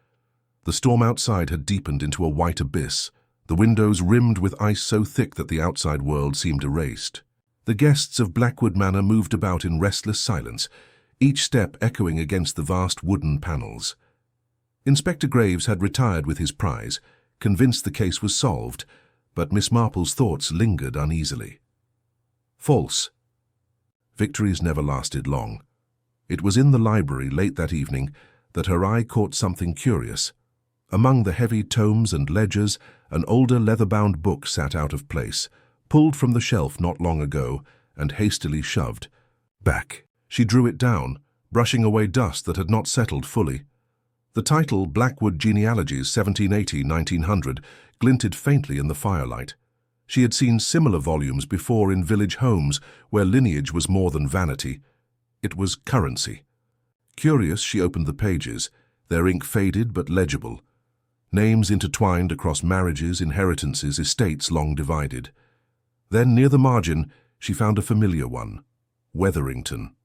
The storm outside had deepened into a white abyss, the windows rimmed with ice so thick that the outside world seemed erased. The guests of Blackwood Manor moved about in restless silence, each step echoing against the vast wooden panels. Inspector Graves had retired with his prize, convinced the case was solved, but Miss Marple's thoughts lingered uneasily. False. Victories never lasted long. It was in the library late that evening that her eye caught something curious. Among the heavy tomes and ledgers, an older leather-bound book sat out of place, pulled from the shelf not long ago and hastily shoved back. She drew it down, brushing away dust that had not settled fully. The title, Blackwood Genealogies 1780-1900, glinted faintly in the firelight. She had seen similar volumes before in village homes where lineage was more than vanity. It was currency. Curious, she opened the pages, their ink faded but legible. Names intertwined across marriages, inheritances, estates long divided. Then, near the margin, she found a familiar one, Wetherington.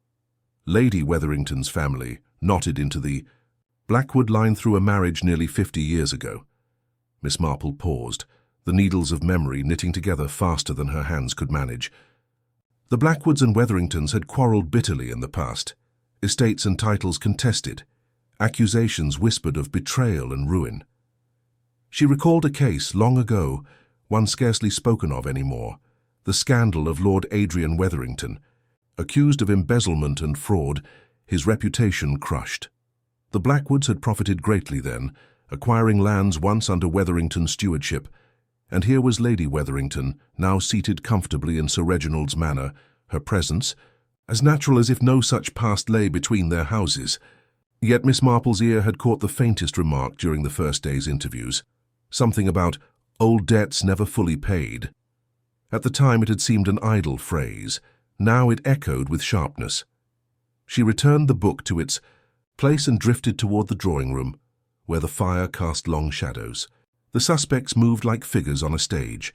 Lady Wetherington's family, knotted into the Blackwood line through a marriage nearly 50 years ago. Miss Marple paused, the needles of memory knitting together faster than her hands could manage. The Blackwoods and Wetheringtons had quarrelled bitterly in the past, estates and titles contested, accusations whispered of betrayal and ruin. She recalled a case long ago, one scarcely spoken of anymore, the scandal of Lord Adrian Wetherington. Accused of embezzlement and fraud, his reputation crushed. The Blackwoods had profited greatly then, acquiring lands once under Wetherington's stewardship, and here was Lady Wetherington, now seated comfortably in Sir Reginald's manor, her presence as natural as if no such past lay between their houses. Yet Miss Marple's ear had caught the faintest remark during the first day's interviews, something about old debts never fully paid. At the time it had seemed an idle phrase. Now it echoed with sharpness. She returned the book to its place and drifted toward the drawing-room, where the fire cast long shadows. The suspects moved like figures on a stage.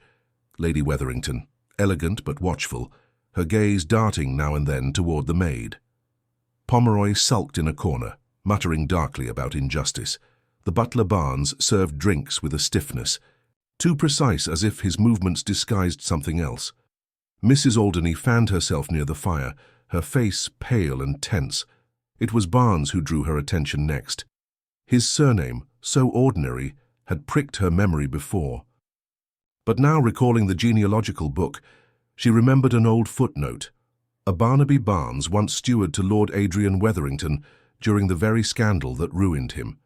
Lady Wetherington, elegant but watchful, her gaze darting now and then toward the maid. Pomeroy sulked in a corner, muttering darkly about injustice. The butler Barnes served drinks with a stiffness, too precise as if his movements disguised something else. Mrs. Alderney fanned herself near the fire, her face pale and tense. It was Barnes who drew her attention next. His surname, so ordinary, had pricked her memory before. But now, recalling the genealogical book, she remembered an old footnote. A Barnaby Barnes, once steward to Lord Adrian Wetherington during the very scandal that ruined him.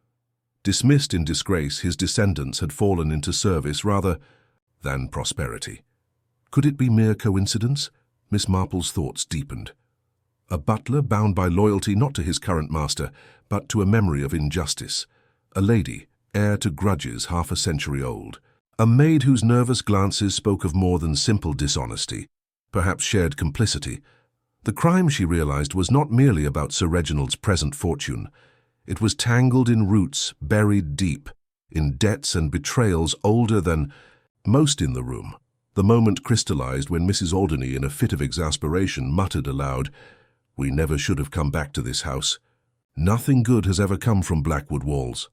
Dismissed in disgrace, his descendants had fallen into service rather than prosperity. Could it be mere coincidence? Miss Marple's thoughts deepened. A butler bound by loyalty not to his current master, but to a memory of injustice. A lady, heir to grudges half a century old. A maid whose nervous glances spoke of more than simple dishonesty, perhaps shared complicity. The crime, she realized, was not merely about Sir Reginald's present fortune. It was tangled in roots, buried deep, in debts and betrayals older than most in the room. The moment crystallized when Mrs. Alderney, in a fit of exasperation, muttered aloud, "We never should have come back to this house. Nothing good has ever come from Blackwood walls."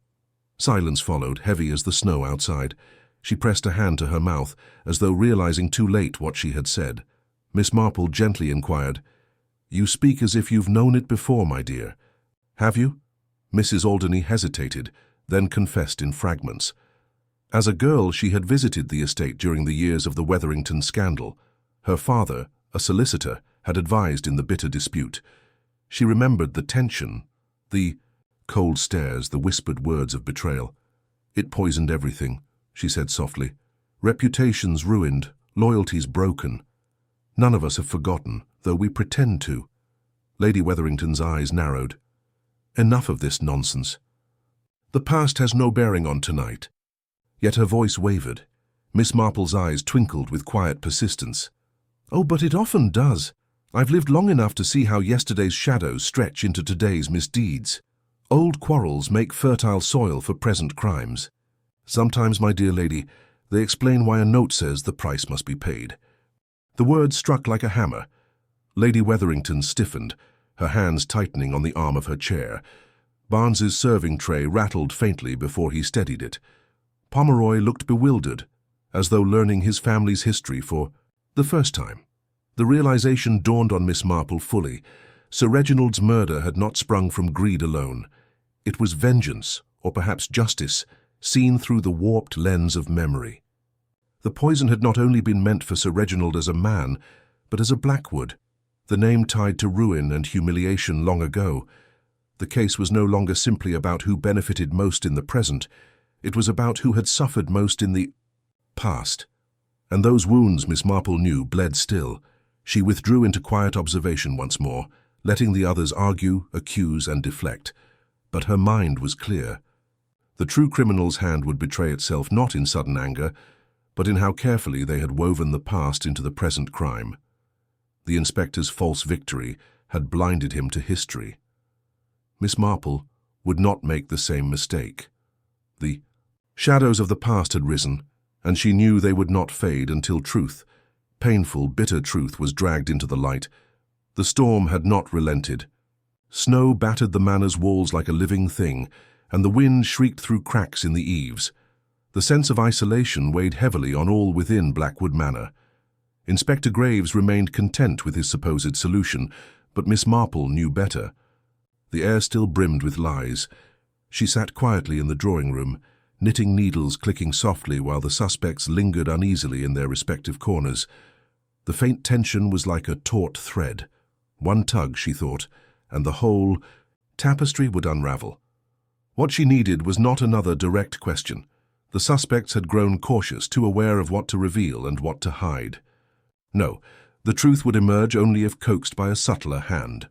Silence followed, heavy as the snow outside. She pressed a hand to her mouth, as though realizing too late what she had said. Miss Marple gently inquired, "You speak as if you've known it before, my dear. Have you?" Mrs. Alderney hesitated, then confessed in fragments. As a girl, she had visited the estate during the years of the Wetherington scandal. Her father, a solicitor, had advised in the bitter dispute. She remembered the tension, the cold stares, the whispered words of betrayal. "It poisoned everything," she said softly. "Reputations ruined, loyalties broken. None of us have forgotten, though we pretend to." Lady Wetherington's eyes narrowed. "Enough of this nonsense. The past has no bearing on tonight." Yet her voice wavered. Miss Marple's eyes twinkled with quiet persistence. "Oh, but it often does. I've lived long enough to see how yesterday's shadows stretch into today's misdeeds. Old quarrels make fertile soil for present crimes. Sometimes, my dear lady, they explain why a note says the price must be paid. The words struck like a hammer. Lady Wetherington stiffened, her hands tightening on the arm of her chair. Barnes's serving tray rattled faintly before he steadied it. Pomeroy looked bewildered, as though learning his family's history for the first time. The realization dawned on Miss Marple fully. Sir Reginald's murder had not sprung from greed alone. It was vengeance, or perhaps justice, seen through the warped lens of memory. The poison had not only been meant for Sir Reginald as a man, but as a Blackwood, the name tied to ruin and humiliation long ago. The case was no longer simply about who benefited most in the present. It was about who had suffered most in the past. And those wounds, Miss Marple knew, bled still. She withdrew into quiet observation once more, letting the others argue, accuse, and deflect. But her mind was clear. The true criminal's hand would betray itself not in sudden anger, but in how carefully they had woven the past into the present crime. The inspector's false victory had blinded him to history. Miss Marple would not make the same mistake. The shadows of the past had risen, and she knew they would not fade until truth, painful, bitter truth, was dragged into the light. The storm had not relented. Snow battered the manor's walls like a living thing, and the wind shrieked through cracks in the eaves. The sense of isolation weighed heavily on all within Blackwood Manor. Inspector Graves remained content with his supposed solution, but Miss Marple knew better. The air still brimmed with lies. She sat quietly in the drawing-room, knitting needles clicking softly while the suspects lingered uneasily in their respective corners. The faint tension was like a taut thread. One tug, she thought, and the whole tapestry would unravel. What she needed was not another direct question. The suspects had grown cautious, too aware of what to reveal and what to hide. No, the truth would emerge only if coaxed by a subtler hand.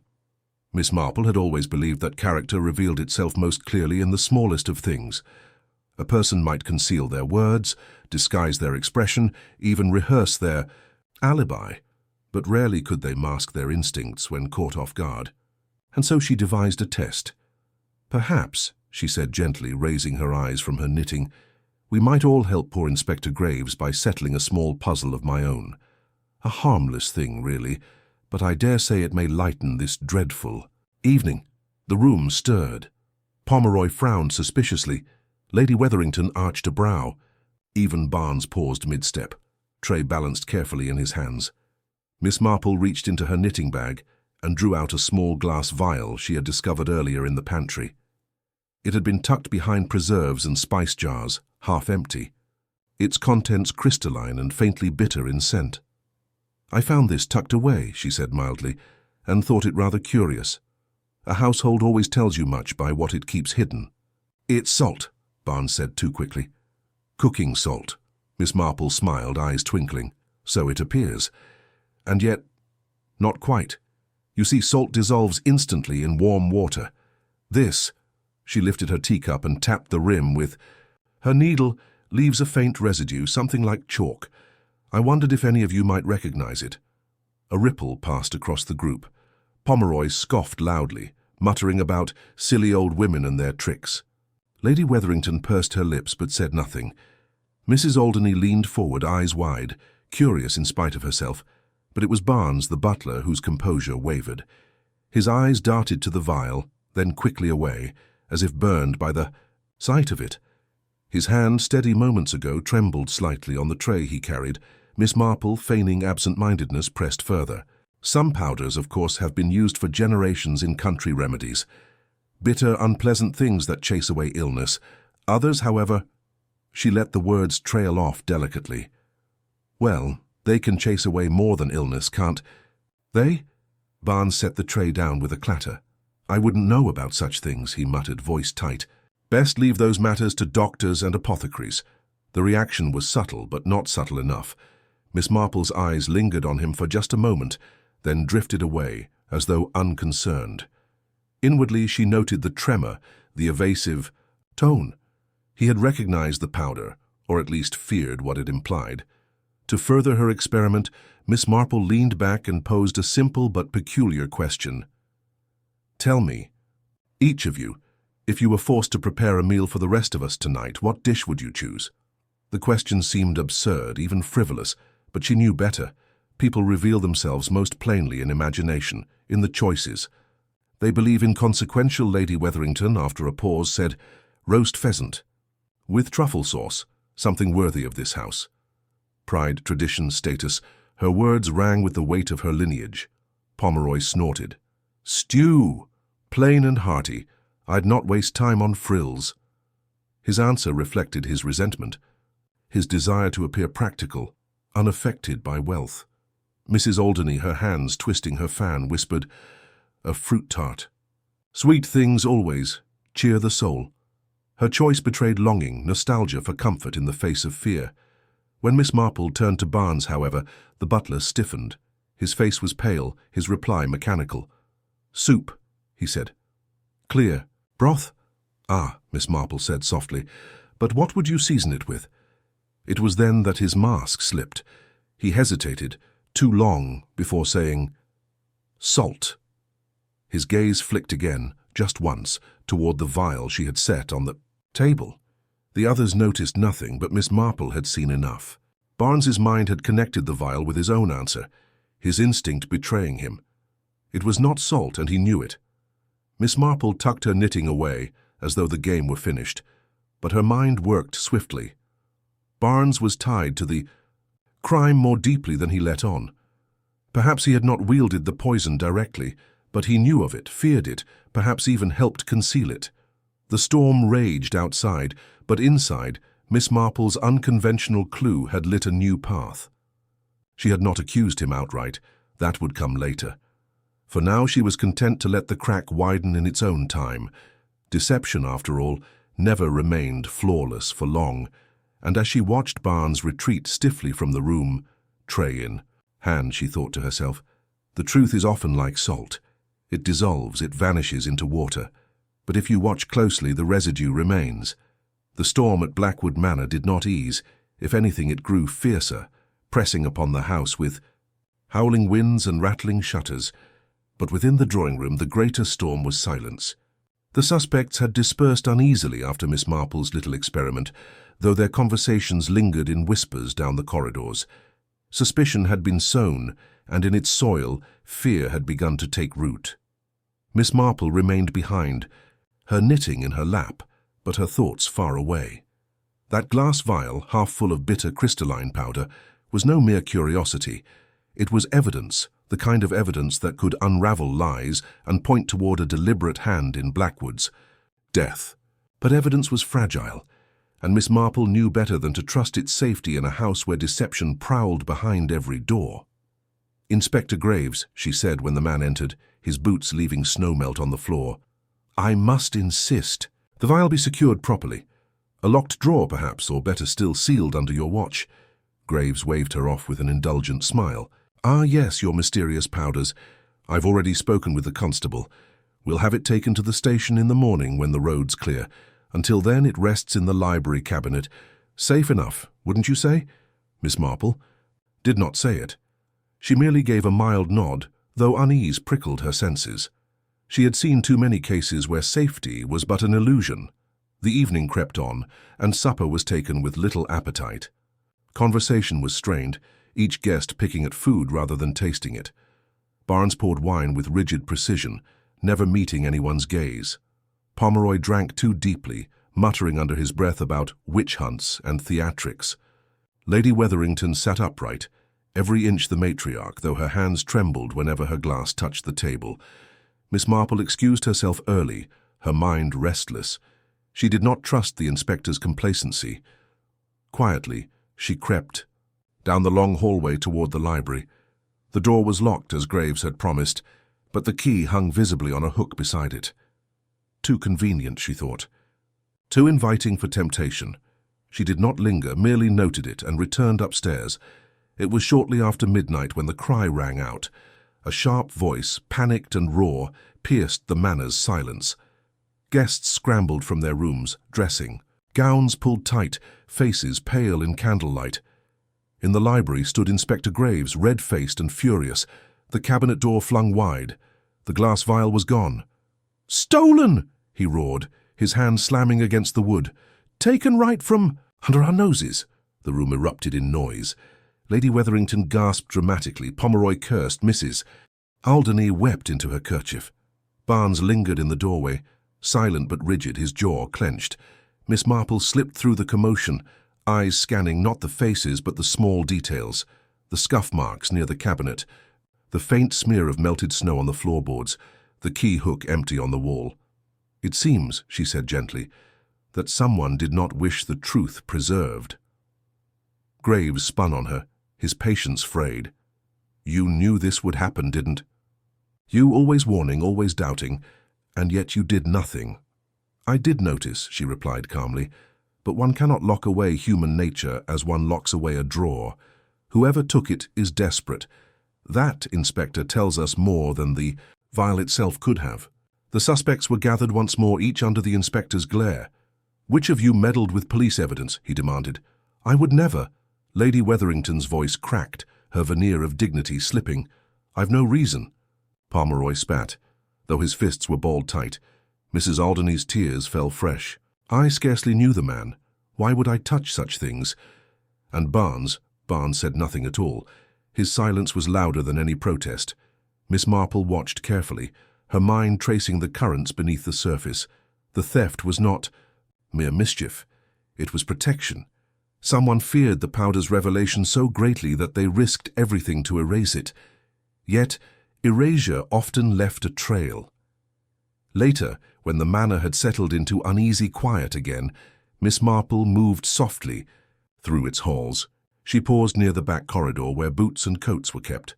Miss Marple had always believed that character revealed itself most clearly in the smallest of things. A person might conceal their words, disguise their expression, even rehearse their alibi, but rarely could they mask their instincts when caught off guard. And so she devised a test. "Perhaps," she said gently, raising her eyes from her knitting, "we might all help poor Inspector Graves by settling a small puzzle of my own. A harmless thing, really, but I dare say it may lighten this dreadful evening." The room stirred. Pomeroy frowned suspiciously. Lady Wetherington arched a brow. Even Barnes paused mid-step, tray balanced carefully in his hands. Miss Marple reached into her knitting bag and drew out a small glass vial she had discovered earlier in the pantry. It had been tucked behind preserves and spice jars, half empty, its contents crystalline and faintly bitter in scent. "I found this tucked away," she said mildly, "and thought it rather curious. A household always tells you much by what it keeps hidden." "It's salt," Barnes said too quickly. "Cooking salt." Miss Marple smiled, eyes twinkling. "So it appears. And yet, not quite. You see, salt dissolves instantly in warm water. This," she lifted her teacup and tapped the rim with her needle, "leaves a faint residue, something like chalk. I wondered if any of you might recognize it." A ripple passed across the group. Pomeroy scoffed loudly, muttering about silly old women and their tricks. Lady Wetherington pursed her lips but said nothing. Mrs. Alderney leaned forward, eyes wide, curious in spite of herself, but it was Barnes, the butler, whose composure wavered. His eyes darted to the vial, then quickly away, as if burned by the sight of it. His hand, steady moments ago, trembled slightly on the tray he carried. Miss Marple, feigning absent-mindedness, pressed further. "Some powders, of course, have been used for generations in country remedies. Bitter, unpleasant things that chase away illness. Others, however—" She let the words trail off delicately. "Well, they can chase away more than illness, can't they?" Barnes set the tray down with a clatter. "I wouldn't know about such things," he muttered, voice tight. "Best leave those matters to doctors and apothecaries." The reaction was subtle, but not subtle enough. Miss Marple's eyes lingered on him for just a moment, then drifted away, as though unconcerned. Inwardly, she noted the tremor, the evasive tone. He had recognized the powder, or at least feared what it implied. To further her experiment, Miss Marple leaned back and posed a simple but peculiar question. "Tell me, each of you, If you were forced to prepare a meal for the rest of us tonight, what dish would you choose? The question seemed absurd, even frivolous, but she knew better. People reveal themselves most plainly in imagination, in the choices. They believe inconsequential Lady Wetherington, after a pause, said, "Roast pheasant. With truffle sauce, something worthy of this house." Pride, tradition, status, her words rang with the weight of her lineage. Pomeroy snorted. "Stew! Plain and hearty. I'd not waste time on frills." His answer reflected his resentment, his desire to appear practical, unaffected by wealth. Mrs. Alderney, her hands twisting her fan, whispered, "A fruit tart. Sweet things always cheer the soul." Her choice betrayed longing, nostalgia for comfort in the face of fear. When Miss Marple turned to Barnes, however, the butler stiffened. His face was pale, his reply mechanical. "Soup," he said. "Clear. Broth?" "Ah," Miss Marple said softly, "but what would you season it with?" It was then that his mask slipped. He hesitated, too long, before saying, "Salt." His gaze flicked again, just once, toward the vial she had set on the table. The others noticed nothing, but Miss Marple had seen enough. Barnes's mind had connected the vial with his own answer, his instinct betraying him. It was not salt, and he knew it. Miss Marple tucked her knitting away, as though the game were finished, but her mind worked swiftly. Barnes was tied to the crime more deeply than he let on. Perhaps he had not wielded the poison directly, but he knew of it, feared it, perhaps even helped conceal it. The storm raged outside, but inside, Miss Marple's unconventional clue had lit a new path. She had not accused him outright. That would come later. For now she was content to let the crack widen in its own time. Deception, after all, never remained flawless for long, and as she watched Barnes retreat stiffly from the room, tray in hand, she thought to herself, the truth is often like salt. It dissolves, it vanishes into water. But if you watch closely, the residue remains. The storm at Blackwood Manor did not ease. If anything, it grew fiercer, pressing upon the house with howling winds and rattling shutters. But within the drawing-room, the greater storm was silence. The suspects had dispersed uneasily after Miss Marple's little experiment, though their conversations lingered in whispers down the corridors. Suspicion had been sown, and in its soil, fear had begun to take root. Miss Marple remained behind, her knitting in her lap, but her thoughts far away. That glass vial, half full of bitter crystalline powder, was no mere curiosity. It was evidence, the kind of evidence that could unravel lies and point toward a deliberate hand in Blackwood's death. But evidence was fragile, and Miss Marple knew better than to trust its safety in a house where deception prowled behind every door. "Inspector Graves," she said when the man entered, his boots leaving snowmelt on the floor, "I must insist the vial be secured properly. A locked drawer, perhaps, or better still, sealed under your watch." Graves waved her off with an indulgent smile. "Ah, yes, your mysterious powders. I've already spoken with the constable. We'll have it taken to the station in the morning when the road's clear. Until then, it rests in the library cabinet. Safe enough, wouldn't you say?" Miss Marple did not say it. She merely gave a mild nod, though unease prickled her senses. She had seen too many cases where safety was but an illusion. The evening crept on, and supper was taken with little appetite. Conversation was strained, each guest picking at food rather than tasting it. Barnes poured wine with rigid precision, never meeting anyone's gaze. Pomeroy drank too deeply, muttering under his breath about witch hunts and theatrics. Lady Wetherington sat upright, every inch the matriarch, though her hands trembled whenever her glass touched the table. Miss Marple excused herself early, her mind restless. She did not trust the inspector's complacency. Quietly, she crept down the long hallway toward the library. The door was locked, as Graves had promised, but the key hung visibly on a hook beside it. Too convenient, she thought. Too inviting for temptation. She did not linger, merely noted it and returned upstairs. It was shortly after midnight when the cry rang out. A sharp voice, panicked and raw, pierced the manor's silence. Guests scrambled from their rooms, dressing. Gowns pulled tight, faces pale in candlelight. In the library stood Inspector Graves, red-faced and furious, the cabinet door flung wide. The glass vial was gone. "Stolen!" he roared, his hand slamming against the wood. "Taken right from under our noses!" The room erupted in noise. Lady Wetherington gasped dramatically. Pomeroy cursed. Mrs. Alderney wept into her kerchief. Barnes lingered in the doorway, silent but rigid, his jaw clenched. Miss Marple slipped through the commotion, eyes scanning not the faces but the small details, the scuff marks near the cabinet, the faint smear of melted snow on the floorboards, the key hook empty on the wall. "It seems," she said gently, "that someone did not wish the truth preserved." Graves spun on her, his patience frayed. "You knew this would happen, didn't you? Always warning, always doubting, and yet you did nothing." "I did notice," she replied calmly, "but one cannot lock away human nature as one locks away a drawer. Whoever took it is desperate. That, Inspector, tells us more than the vial itself could have." The suspects were gathered once more, each under the inspector's glare. "Which of you meddled with police evidence?" he demanded. "I would never." Lady Wetherington's voice cracked, her veneer of dignity slipping. "I've no reason." Pomeroy spat, though his fists were balled tight. Mrs. Alderney's tears fell fresh. "I scarcely knew the man. Why would I touch such things?" And Barnes said nothing at all. His silence was louder than any protest. Miss Marple watched carefully, her mind tracing the currents beneath the surface. The theft was not mere mischief. It was protection. Someone feared the powder's revelation so greatly that they risked everything to erase it. Yet, erasure often left a trail. Later, when the manor had settled into uneasy quiet again, Miss Marple moved softly through its halls. She paused near the back corridor where boots and coats were kept.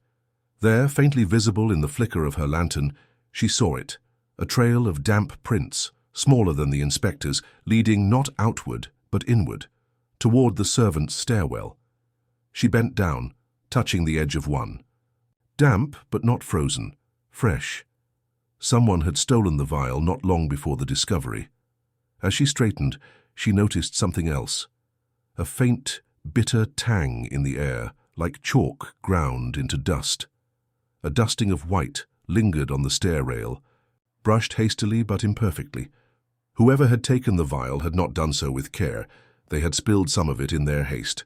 There, faintly visible in the flicker of her lantern, she saw it, a trail of damp prints, smaller than the inspector's, leading not outward but inward, toward the servants' stairwell. She bent down, touching the edge of one. Damp but not frozen, fresh. Someone had stolen the vial not long before the discovery. As she straightened, she noticed something else. A faint, bitter tang in the air, like chalk ground into dust. A dusting of white lingered on the stair rail, brushed hastily but imperfectly. Whoever had taken the vial had not done so with care. They had spilled some of it in their haste.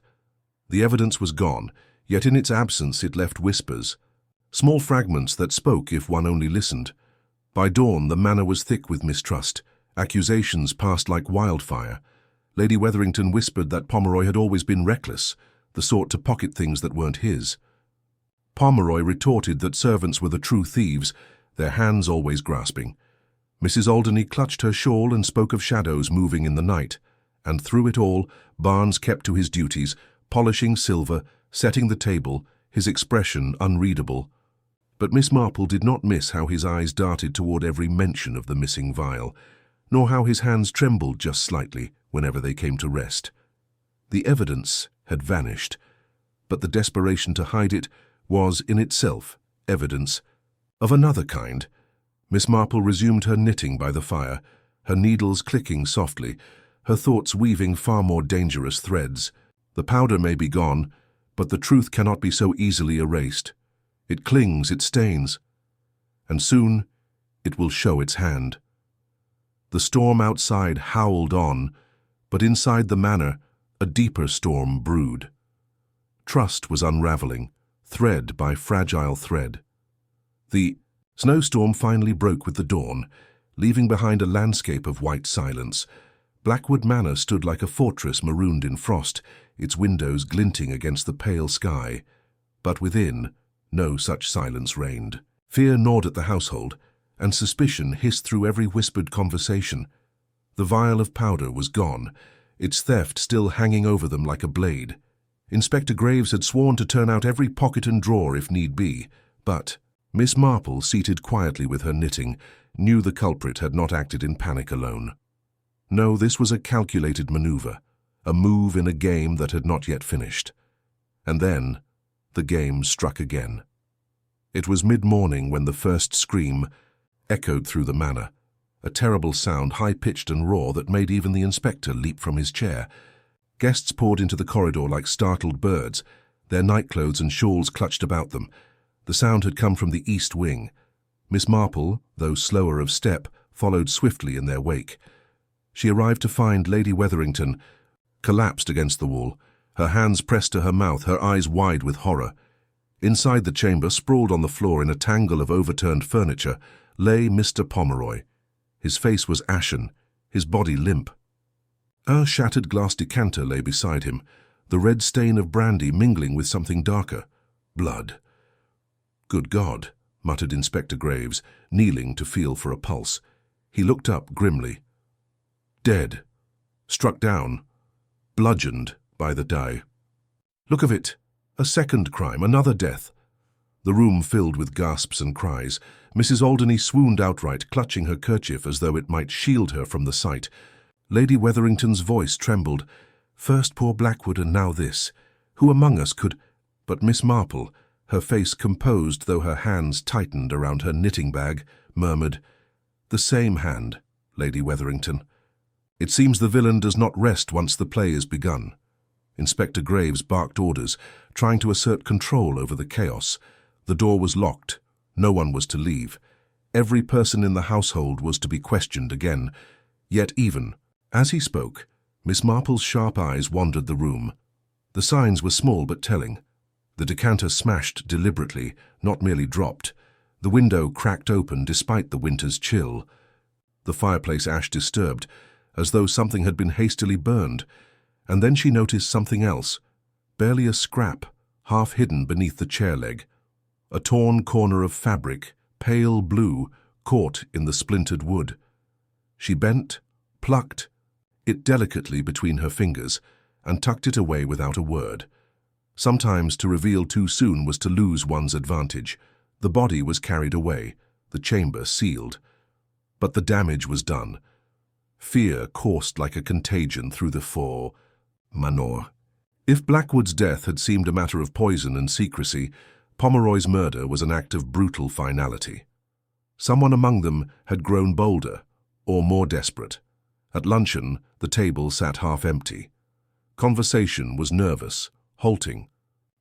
The evidence was gone, yet in its absence it left whispers, small fragments that spoke if one only listened. By dawn, the manor was thick with mistrust. Accusations passed like wildfire. Lady Wetherington whispered that Pomeroy had always been reckless, the sort to pocket things that weren't his. Pomeroy retorted that servants were the true thieves, their hands always grasping. Mrs. Alderney clutched her shawl and spoke of shadows moving in the night. And through it all, Barnes kept to his duties, polishing silver, setting the table, his expression unreadable. But Miss Marple did not miss how his eyes darted toward every mention of the missing vial, nor how his hands trembled just slightly whenever they came to rest. The evidence had vanished, but the desperation to hide it was in itself evidence of another kind. Miss Marple resumed her knitting by the fire, her needles clicking softly, her thoughts weaving far more dangerous threads. The powder may be gone, but the truth cannot be so easily erased. It clings, it stains, and soon it will show its hand. The storm outside howled on, but inside the manor a deeper storm brewed. Trust was unraveling, thread by fragile thread. The snowstorm finally broke with the dawn, leaving behind a landscape of white silence. Blackwood Manor stood like a fortress marooned in frost, its windows glinting against the pale sky. But within, no such silence reigned. Fear gnawed at the household, and suspicion hissed through every whispered conversation. The vial of powder was gone, its theft still hanging over them like a blade. Inspector Graves had sworn to turn out every pocket and drawer if need be, but Miss Marple, seated quietly with her knitting, knew the culprit had not acted in panic alone. No, this was a calculated maneuver, a move in a game that had not yet finished. And then, the game struck again. It was mid-morning when the first scream echoed through the manor, a terrible sound, high-pitched and raw, that made even the inspector leap from his chair. Guests poured into the corridor like startled birds, their nightclothes and shawls clutched about them. The sound had come from the east wing. Miss Marple, though slower of step, followed swiftly in their wake. She arrived to find Lady Wetherington collapsed against the wall, her hands pressed to her mouth, her eyes wide with horror. Inside the chamber, sprawled on the floor in a tangle of overturned furniture, lay Mr. Pomeroy. His face was ashen, his body limp. A shattered glass decanter lay beside him, the red stain of brandy mingling with something darker. Blood. "Good God," muttered Inspector Graves, kneeling to feel for a pulse. He looked up grimly. Dead. Struck down. Bludgeoned by the die. Look of it. A second crime, another death. The room filled with gasps and cries. Mrs. Alderney swooned outright, clutching her kerchief as though it might shield her from the sight. Lady Wetherington's voice trembled. First poor Blackwood and now this. Who among us could— But Miss Marple, her face composed though her hands tightened around her knitting bag, murmured, "The same hand, Lady Wetherington. It seems the villain does not rest once the play is begun." Inspector Graves barked orders, trying to assert control over the chaos. The door was locked. No one was to leave. Every person in the household was to be questioned again. Yet even as he spoke, Miss Marple's sharp eyes wandered the room. The signs were small but telling. The decanter smashed deliberately, not merely dropped. The window cracked open despite the winter's chill. The fireplace ash disturbed, as though something had been hastily burned. And then she noticed something else, barely a scrap, half hidden beneath the chair leg. A torn corner of fabric, pale blue, caught in the splintered wood. She bent, plucked it delicately between her fingers, and tucked it away without a word. Sometimes to reveal too soon was to lose one's advantage. The body was carried away, the chamber sealed. But the damage was done. Fear coursed like a contagion through the four manor. If Blackwood's death had seemed a matter of poison and secrecy, Pomeroy's murder was an act of brutal finality. Someone among them had grown bolder, or more desperate. At luncheon, the table sat half empty. Conversation was nervous, halting.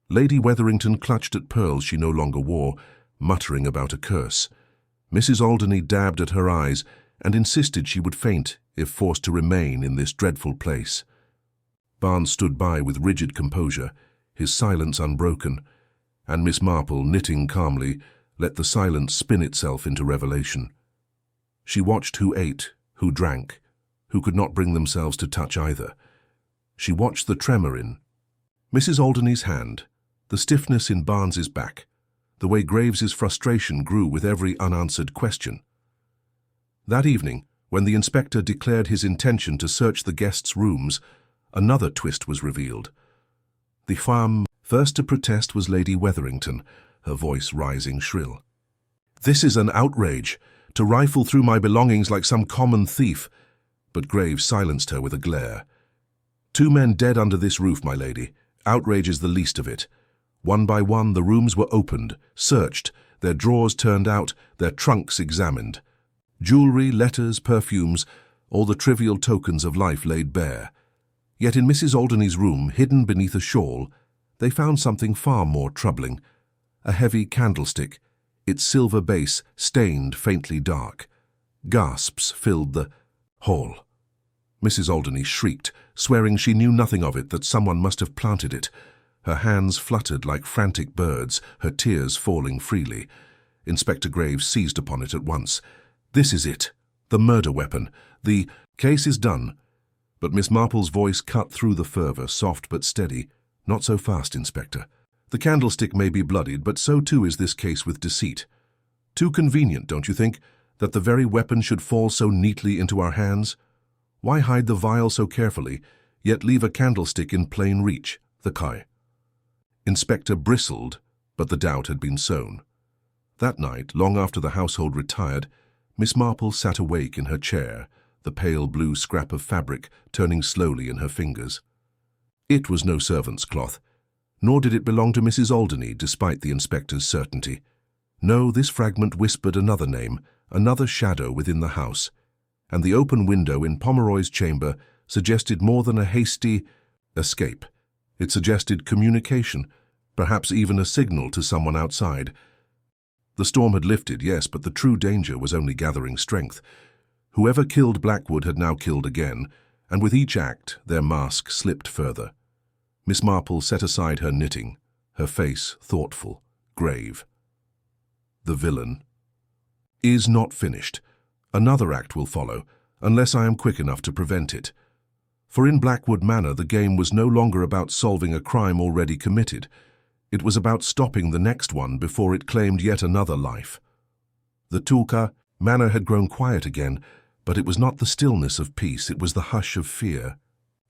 Lady Wetherington clutched at pearls she no longer wore, muttering about a curse. Mrs. Alderney dabbed at her eyes and insisted she would faint if forced to remain in this dreadful place. Barnes stood by with rigid composure, his silence unbroken, and Miss Marple, knitting calmly, let the silence spin itself into revelation. She watched who ate, who drank, who could not bring themselves to touch either. She watched the tremor in Mrs. Alderney's hand, the stiffness in Barnes's back, the way Graves's frustration grew with every unanswered question. That evening, when the inspector declared his intention to search the guests' rooms, another twist was revealed. The femme first to protest was Lady Wetherington, her voice rising shrill. "This is an outrage, to rifle through my belongings like some common thief." But Graves silenced her with a glare. "Two men dead under this roof, my lady. Outrage is the least of it. One by one the rooms were opened, searched, their drawers turned out, their trunks examined. Jewelry, letters, perfumes, all the trivial tokens of life laid bare. Yet in Mrs. Alderney's room, hidden beneath a shawl, they found something far more troubling. A heavy candlestick, its silver base stained faintly dark. Gasps filled the hall. Mrs. Alderney shrieked, swearing she knew nothing of it, that someone must have planted it. Her hands fluttered like frantic birds, her tears falling freely. Inspector Graves seized upon it at once. "This is it. The murder weapon. The case is done." But Miss Marple's voice cut through the fervor, soft but steady. "Not so fast, Inspector. The candlestick may be bloodied, but so too is this case with deceit. Too convenient, don't you think, that the very weapon should fall so neatly into our hands? Why hide the vial so carefully, yet leave a candlestick in plain reach, the kai?" Inspector bristled, but the doubt had been sown. That night, long after the household retired, Miss Marple sat awake in her chair, the pale blue scrap of fabric turning slowly in her fingers. It was no servant's cloth, nor did it belong to Mrs. Alderney, despite the inspector's certainty. No, this fragment whispered another name, another shadow within the house, and the open window in Pomeroy's chamber suggested more than a hasty escape. It suggested communication, perhaps even a signal to someone outside. The storm had lifted, yes, but the true danger was only gathering strength. Whoever killed Blackwood had now killed again, and with each act their mask slipped further. Miss Marple set aside her knitting, her face thoughtful, grave. The villain is not finished. Another act will follow, unless I am quick enough to prevent it. For in Blackwood Manor the game was no longer about solving a crime already committed. It was about stopping the next one before it claimed yet another life. The Tulka Manor had grown quiet again, but it was not the stillness of peace, it was the hush of fear.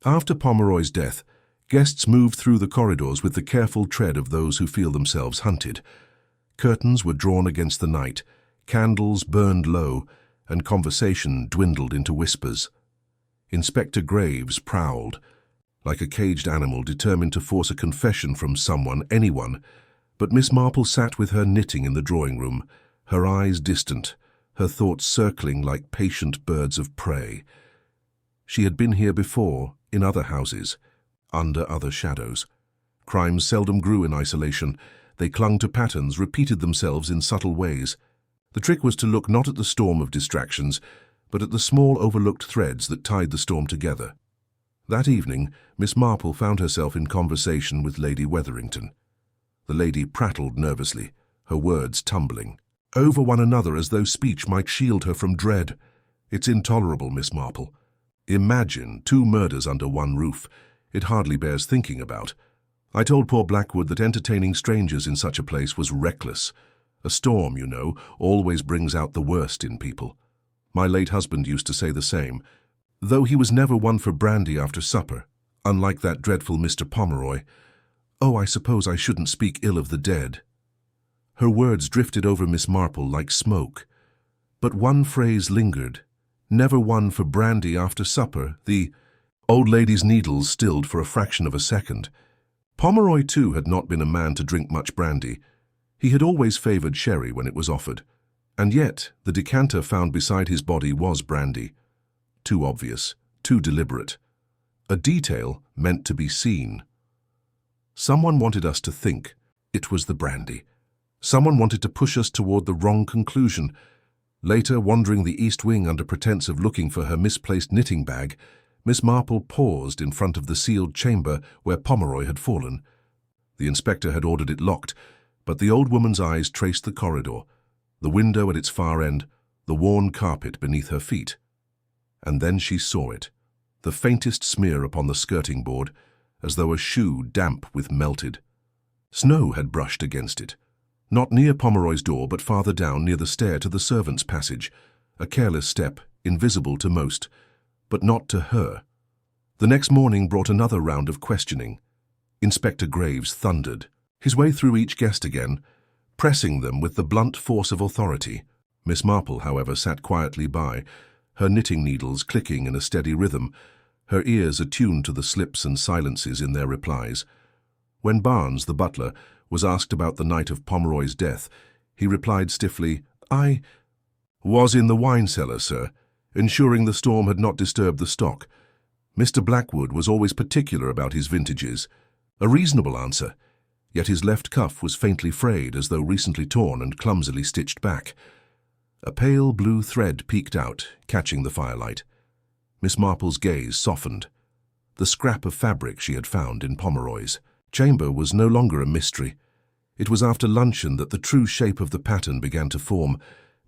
After Pomeroy's death, guests moved through the corridors with the careful tread of those who feel themselves hunted. Curtains were drawn against the night, candles burned low, and conversation dwindled into whispers. Inspector Graves prowled, like a caged animal determined to force a confession from someone, anyone, but Miss Marple sat with her knitting in the drawing room, her eyes distant, her thoughts circling like patient birds of prey. She had been here before, in other houses, under other shadows. Crimes seldom grew in isolation. They clung to patterns, repeated themselves in subtle ways. The trick was to look not at the storm of distractions, but at the small overlooked threads that tied the storm together. That evening, Miss Marple found herself in conversation with Lady Wetherington. The lady prattled nervously, her words tumbling over one another as though speech might shield her from dread. It's intolerable, Miss Marple. Imagine 2 murders under one roof. It hardly bears thinking about. I told poor Blackwood that entertaining strangers in such a place was reckless. A storm, you know, always brings out the worst in people. My late husband used to say the same, though he was never one for brandy after supper, unlike that dreadful Mr. Pomeroy. Oh, I suppose I shouldn't speak ill of the dead. Her words drifted over Miss Marple like smoke. But one phrase lingered. Never one for brandy after supper. The old lady's needles stilled for a fraction of a second. Pomeroy, too, had not been a man to drink much brandy. He had always favored sherry when it was offered. And yet, the decanter found beside his body was brandy. Too obvious, too deliberate. A detail meant to be seen. Someone wanted us to think it was the brandy. Someone wanted to push us toward the wrong conclusion. Later, wandering the east wing under pretense of looking for her misplaced knitting bag, Miss Marple paused in front of the sealed chamber where Pomeroy had fallen. The inspector had ordered it locked, but the old woman's eyes traced the corridor, the window at its far end, the worn carpet beneath her feet. And then she saw it, the faintest smear upon the skirting board, as though a shoe damp with melted. Snow had brushed against it, not near Pomeroy's door but farther down near the stair to the servants' passage, a careless step, invisible to most, but not to her. The next morning brought another round of questioning. Inspector Graves thundered, his way through each guest again, pressing them with the blunt force of authority. Miss Marple, however, sat quietly by, her knitting needles clicking in a steady rhythm, her ears attuned to the slips and silences in their replies. When Barnes, the butler, was asked about the night of Pomeroy's death, he replied stiffly, "I was in the wine cellar, sir, ensuring the storm had not disturbed the stock. Mr. Blackwood was always particular about his vintages." A reasonable answer, yet his left cuff was faintly frayed as though recently torn and clumsily stitched back. A pale blue thread peeked out, catching the firelight. Miss Marple's gaze softened. The scrap of fabric she had found in Pomeroy's chamber was no longer a mystery. It was after luncheon that the true shape of the pattern began to form.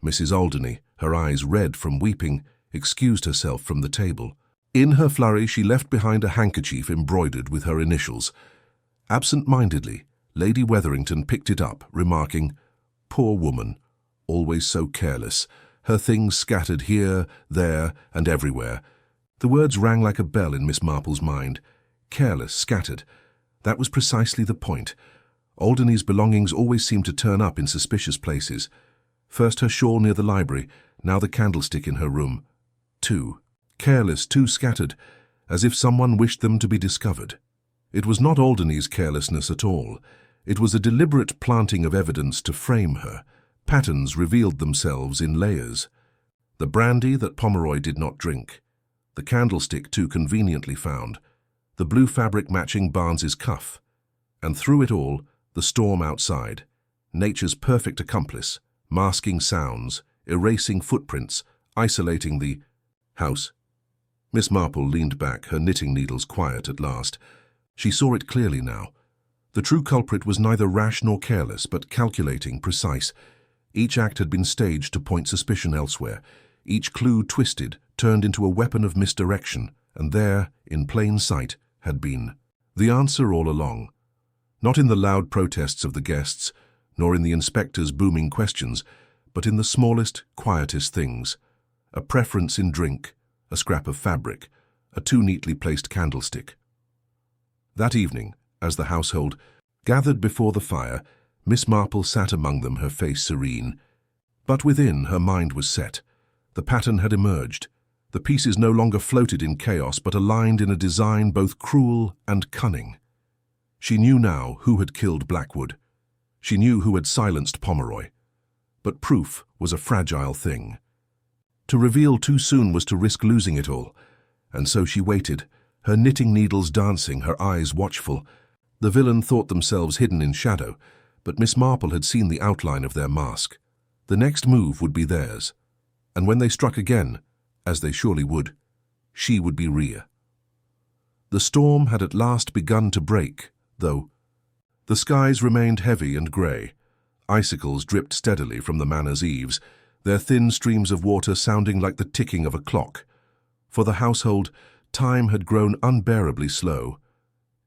Mrs. Alderney, her eyes red from weeping, excused herself from the table. In her flurry she left behind a handkerchief embroidered with her initials. Absent-mindedly, Lady Wetherington picked it up, remarking, "Poor woman, always so careless, her things scattered here, there, and everywhere." The words rang like a bell in Miss Marple's mind. Careless, scattered. That was precisely the point. Alderney's belongings always seemed to turn up in suspicious places. First her shawl near the library, now the candlestick in her room. Too careless, too scattered, as if someone wished them to be discovered. It was not Alderney's carelessness at all. It was a deliberate planting of evidence to frame her. Patterns revealed themselves in layers. The brandy that Pomeroy did not drink, the candlestick too conveniently found, the blue fabric matching Barnes's cuff, and through it all, the storm outside, nature's perfect accomplice, masking sounds, erasing footprints, isolating the house. Miss Marple leaned back, her knitting needles quiet at last. She saw it clearly now. The true culprit was neither rash nor careless, but calculating, precise. Each act had been staged to point suspicion elsewhere. Each clue twisted, turned into a weapon of misdirection, and there, in plain sight, had been the answer all along. Not in the loud protests of the guests, nor in the inspector's booming questions, but in the smallest, quietest things. A preference in drink, a scrap of fabric, a too neatly placed candlestick. That evening, as the household gathered before the fire, Miss Marple sat among them, her face serene. But within, her mind was set. The pattern had emerged. The pieces no longer floated in chaos, but aligned in a design both cruel and cunning. She knew now who had killed Blackwood. She knew who had silenced Pomeroy. But proof was a fragile thing. To reveal too soon was to risk losing it all, and so she waited, her knitting needles dancing, her eyes watchful. The villain thought themselves hidden in shadow, but Miss Marple had seen the outline of their mask. The next move would be theirs, and when they struck again, as they surely would, she would be rear. The storm had at last begun to break, though. The skies remained heavy and grey. Icicles dripped steadily from the manor's eaves, their thin streams of water sounding like the ticking of a clock. For the household, time had grown unbearably slow.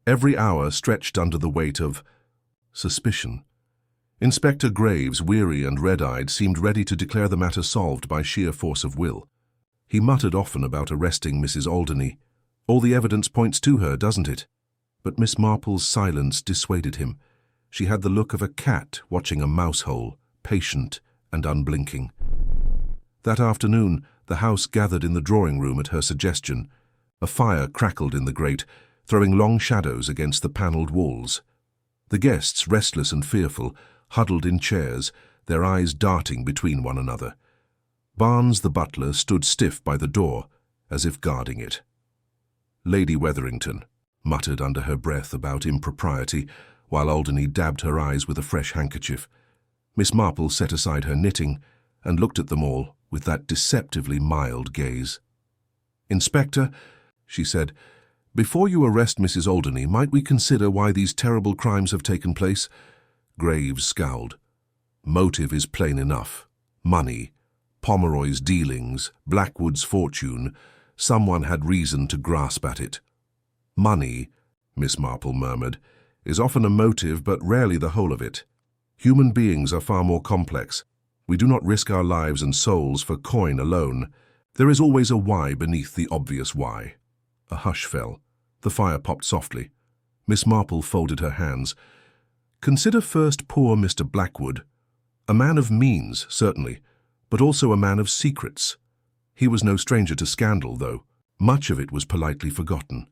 Every hour stretched under the weight of suspicion. Inspector Graves, weary and red-eyed, seemed ready to declare the matter solved by sheer force of will. He muttered often about arresting Mrs. Alderney. All the evidence points to her, doesn't it? But Miss Marple's silence dissuaded him. She had the look of a cat watching a mouse hole, patient and unblinking. That afternoon, the house gathered in the drawing-room at her suggestion. A fire crackled in the grate, throwing long shadows against the panelled walls. The guests, restless and fearful, huddled in chairs, their eyes darting between one another. Barnes, the butler, stood stiff by the door, as if guarding it. Lady Wetherington muttered under her breath about impropriety, while Alderney dabbed her eyes with a fresh handkerchief. Miss Marple set aside her knitting and looked at them all with that deceptively mild gaze. "Inspector," she said, "before you arrest Mrs. Alderney, might we consider why these terrible crimes have taken place?" Graves scowled. "Motive is plain enough. Money, Pomeroy's dealings, Blackwood's fortune. Someone had reason to grasp at it." "Money," Miss Marple murmured, "is often a motive, but rarely the whole of it. Human beings are far more complex. We do not risk our lives and souls for coin alone. There is always a why beneath the obvious why." A hush fell. The fire popped softly. Miss Marple folded her hands. "Consider first poor Mr. Blackwood. A man of means, certainly, but also a man of secrets. He was no stranger to scandal, though. Much of it was politely forgotten.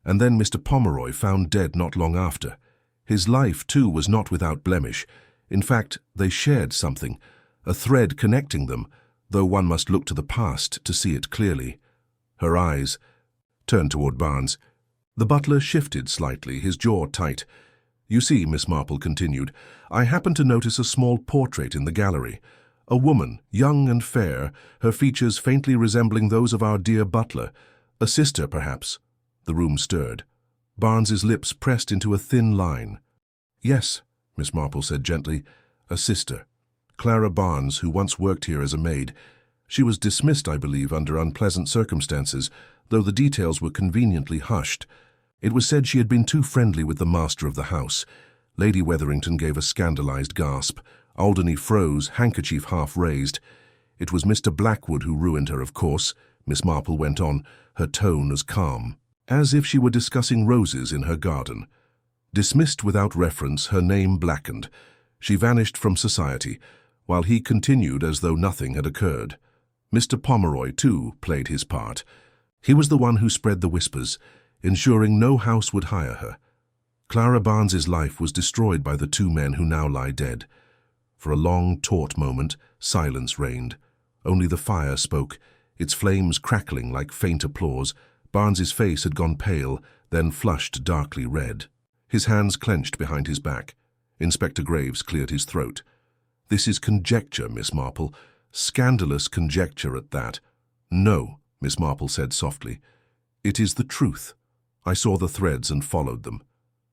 And then Mr. Pomeroy found dead not long after. His life, too, was not without blemish. In fact, they shared something, a thread connecting them, though one must look to the past to see it clearly." Her eyes turned toward Barnes. The butler shifted slightly, his jaw tight. "You see," Miss Marple continued, "I happened to notice a small portrait in the gallery. A woman, young and fair, her features faintly resembling those of our dear butler. A sister, perhaps." The room stirred. Barnes's lips pressed into a thin line. "Yes," Miss Marple said gently, "a sister. Clara Barnes, who once worked here as a maid. She was dismissed, I believe, under unpleasant circumstances, though the details were conveniently hushed. It was said she had been too friendly with the master of the house." Lady Wetherington gave a scandalized gasp. Alderney froze, handkerchief half raised. "It was Mr. Blackwood who ruined her, of course," Miss Marple went on, her tone as calm, as if she were discussing roses in her garden. Dismissed without reference, her name blackened. She vanished from society, while he continued as though nothing had occurred. Mr. Pomeroy, too, played his part. He was the one who spread the whispers, ensuring no house would hire her. Clara Barnes's life was destroyed by the two men who now lie dead. For a long, taut moment, silence reigned. Only the fire spoke, its flames crackling like faint applause. Barnes's face had gone pale, then flushed darkly red. His hands clenched behind his back. Inspector Graves cleared his throat. "This is conjecture, Miss Marple. Scandalous conjecture at that. "No," Miss Marple said softly. "It is the truth. I saw the threads and followed them.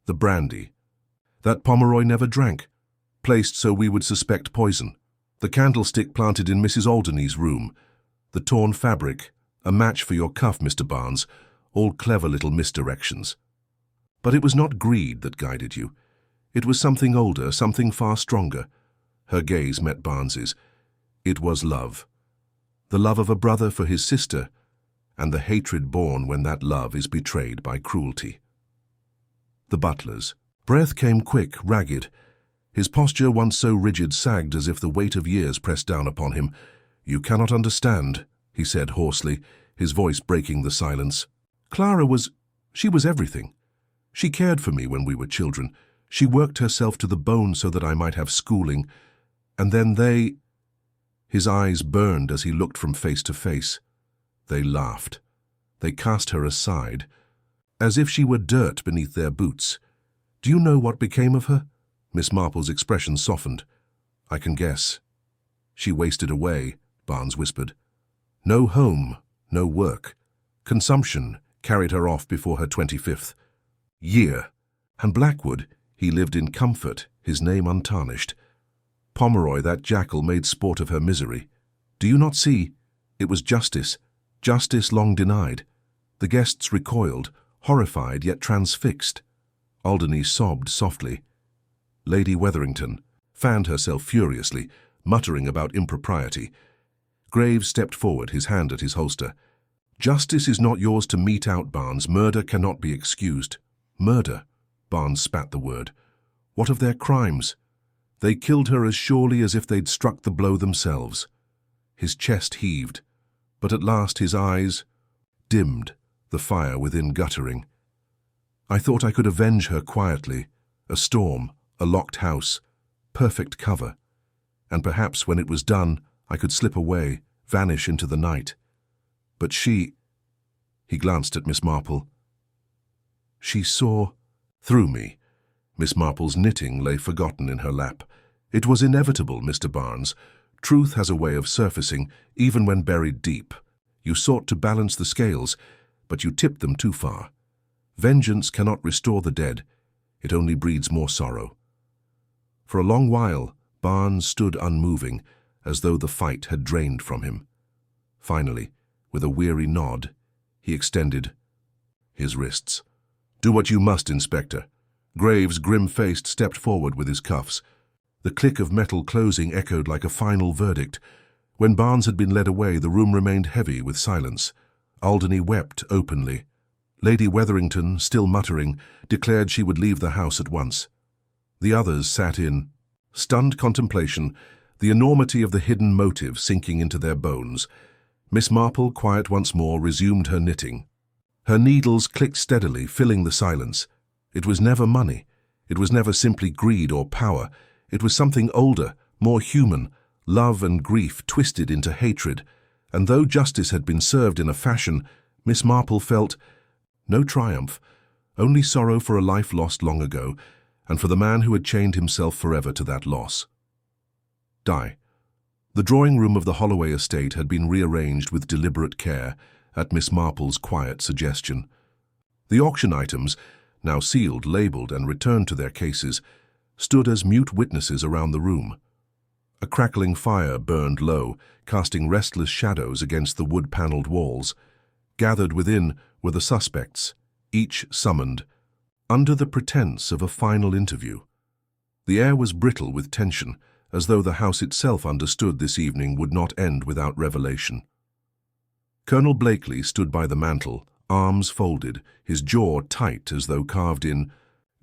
The brandy. That Pomeroy never drank, placed so we would suspect poison. The candlestick planted in Mrs. Alderney's room. The torn fabric, a match for your cuff, Mr. Barnes, all clever little misdirections. But it was not greed that guided you. It was something older, something far stronger." Her gaze met Barnes's. "It was love. The love of a brother for his sister, and the hatred born when that love is betrayed by cruelty." The butler's breath came quick, ragged. His posture, once so rigid, sagged as if the weight of years pressed down upon him. "You cannot understand," he said hoarsely, his voice breaking the silence. She was everything. She cared for me when we were children. She worked herself to the bone so that I might have schooling. And then they—" His eyes burned as he looked from face to face. They laughed. They cast her aside, as if she were dirt beneath their boots. "Do you know what became of her?" Miss Marple's expression softened. "I can guess." "She wasted away," Barnes whispered. "No home, no work. Consumption carried her off before her 25th year. And Blackwood, he lived in comfort, his name untarnished. Pomeroy, that jackal, made sport of her misery. Do you not see? It was justice, justice long denied." The guests recoiled, horrified yet transfixed. Alderney sobbed softly. Lady Wetherington fanned herself furiously, muttering about impropriety. Graves stepped forward, his hand at his holster. "Justice is not yours to mete out, Barnes. Murder cannot be excused." "Murder?" Barnes spat the word. "What of their crimes? They killed her as surely as if they'd struck the blow themselves." His chest heaved, but at last his eyes dimmed, the fire within guttering. "I thought I could avenge her quietly. A storm, a locked house, perfect cover. And perhaps when it was done, I could slip away, vanish into the night. But she—" He glanced at Miss Marple. "She saw through me." Miss Marple's knitting lay forgotten in her lap. "It was inevitable, Mr. Barnes. Truth has a way of surfacing, even when buried deep. You sought to balance the scales, but you tipped them too far. Vengeance cannot restore the dead. It only breeds more sorrow." For a long while, Barnes stood unmoving, as though the fight had drained from him. Finally, with a weary nod, he extended his wrists. "Do what you must, Inspector." Graves, grim-faced, stepped forward with his cuffs. The click of metal closing echoed like a final verdict. When Barnes had been led away, the room remained heavy with silence. Alderney wept openly. Lady Wetherington, still muttering, declared she would leave the house at once. The others sat in stunned contemplation, the enormity of the hidden motive sinking into their bones. Miss Marple, quiet once more, resumed her knitting. Her needles clicked steadily, filling the silence. It was never money. It was never simply greed or power. It was something older, more human, love and grief twisted into hatred. And though justice had been served in a fashion, Miss Marple felt no triumph, only sorrow for a life lost long ago, and for the man who had chained himself forever to that loss. The drawing-room of the Holloway estate had been rearranged with deliberate care, at Miss Marple's quiet suggestion. The auction items, now sealed, labelled, and returned to their cases, stood as mute witnesses around the room. A crackling fire burned low, casting restless shadows against the wood-panelled walls. Gathered within were the suspects, each summoned, under the pretense of a final interview. The air was brittle with tension, as though the house itself understood this evening would not end without revelation. Colonel Blakely stood by the mantel, arms folded, his jaw tight as though carved in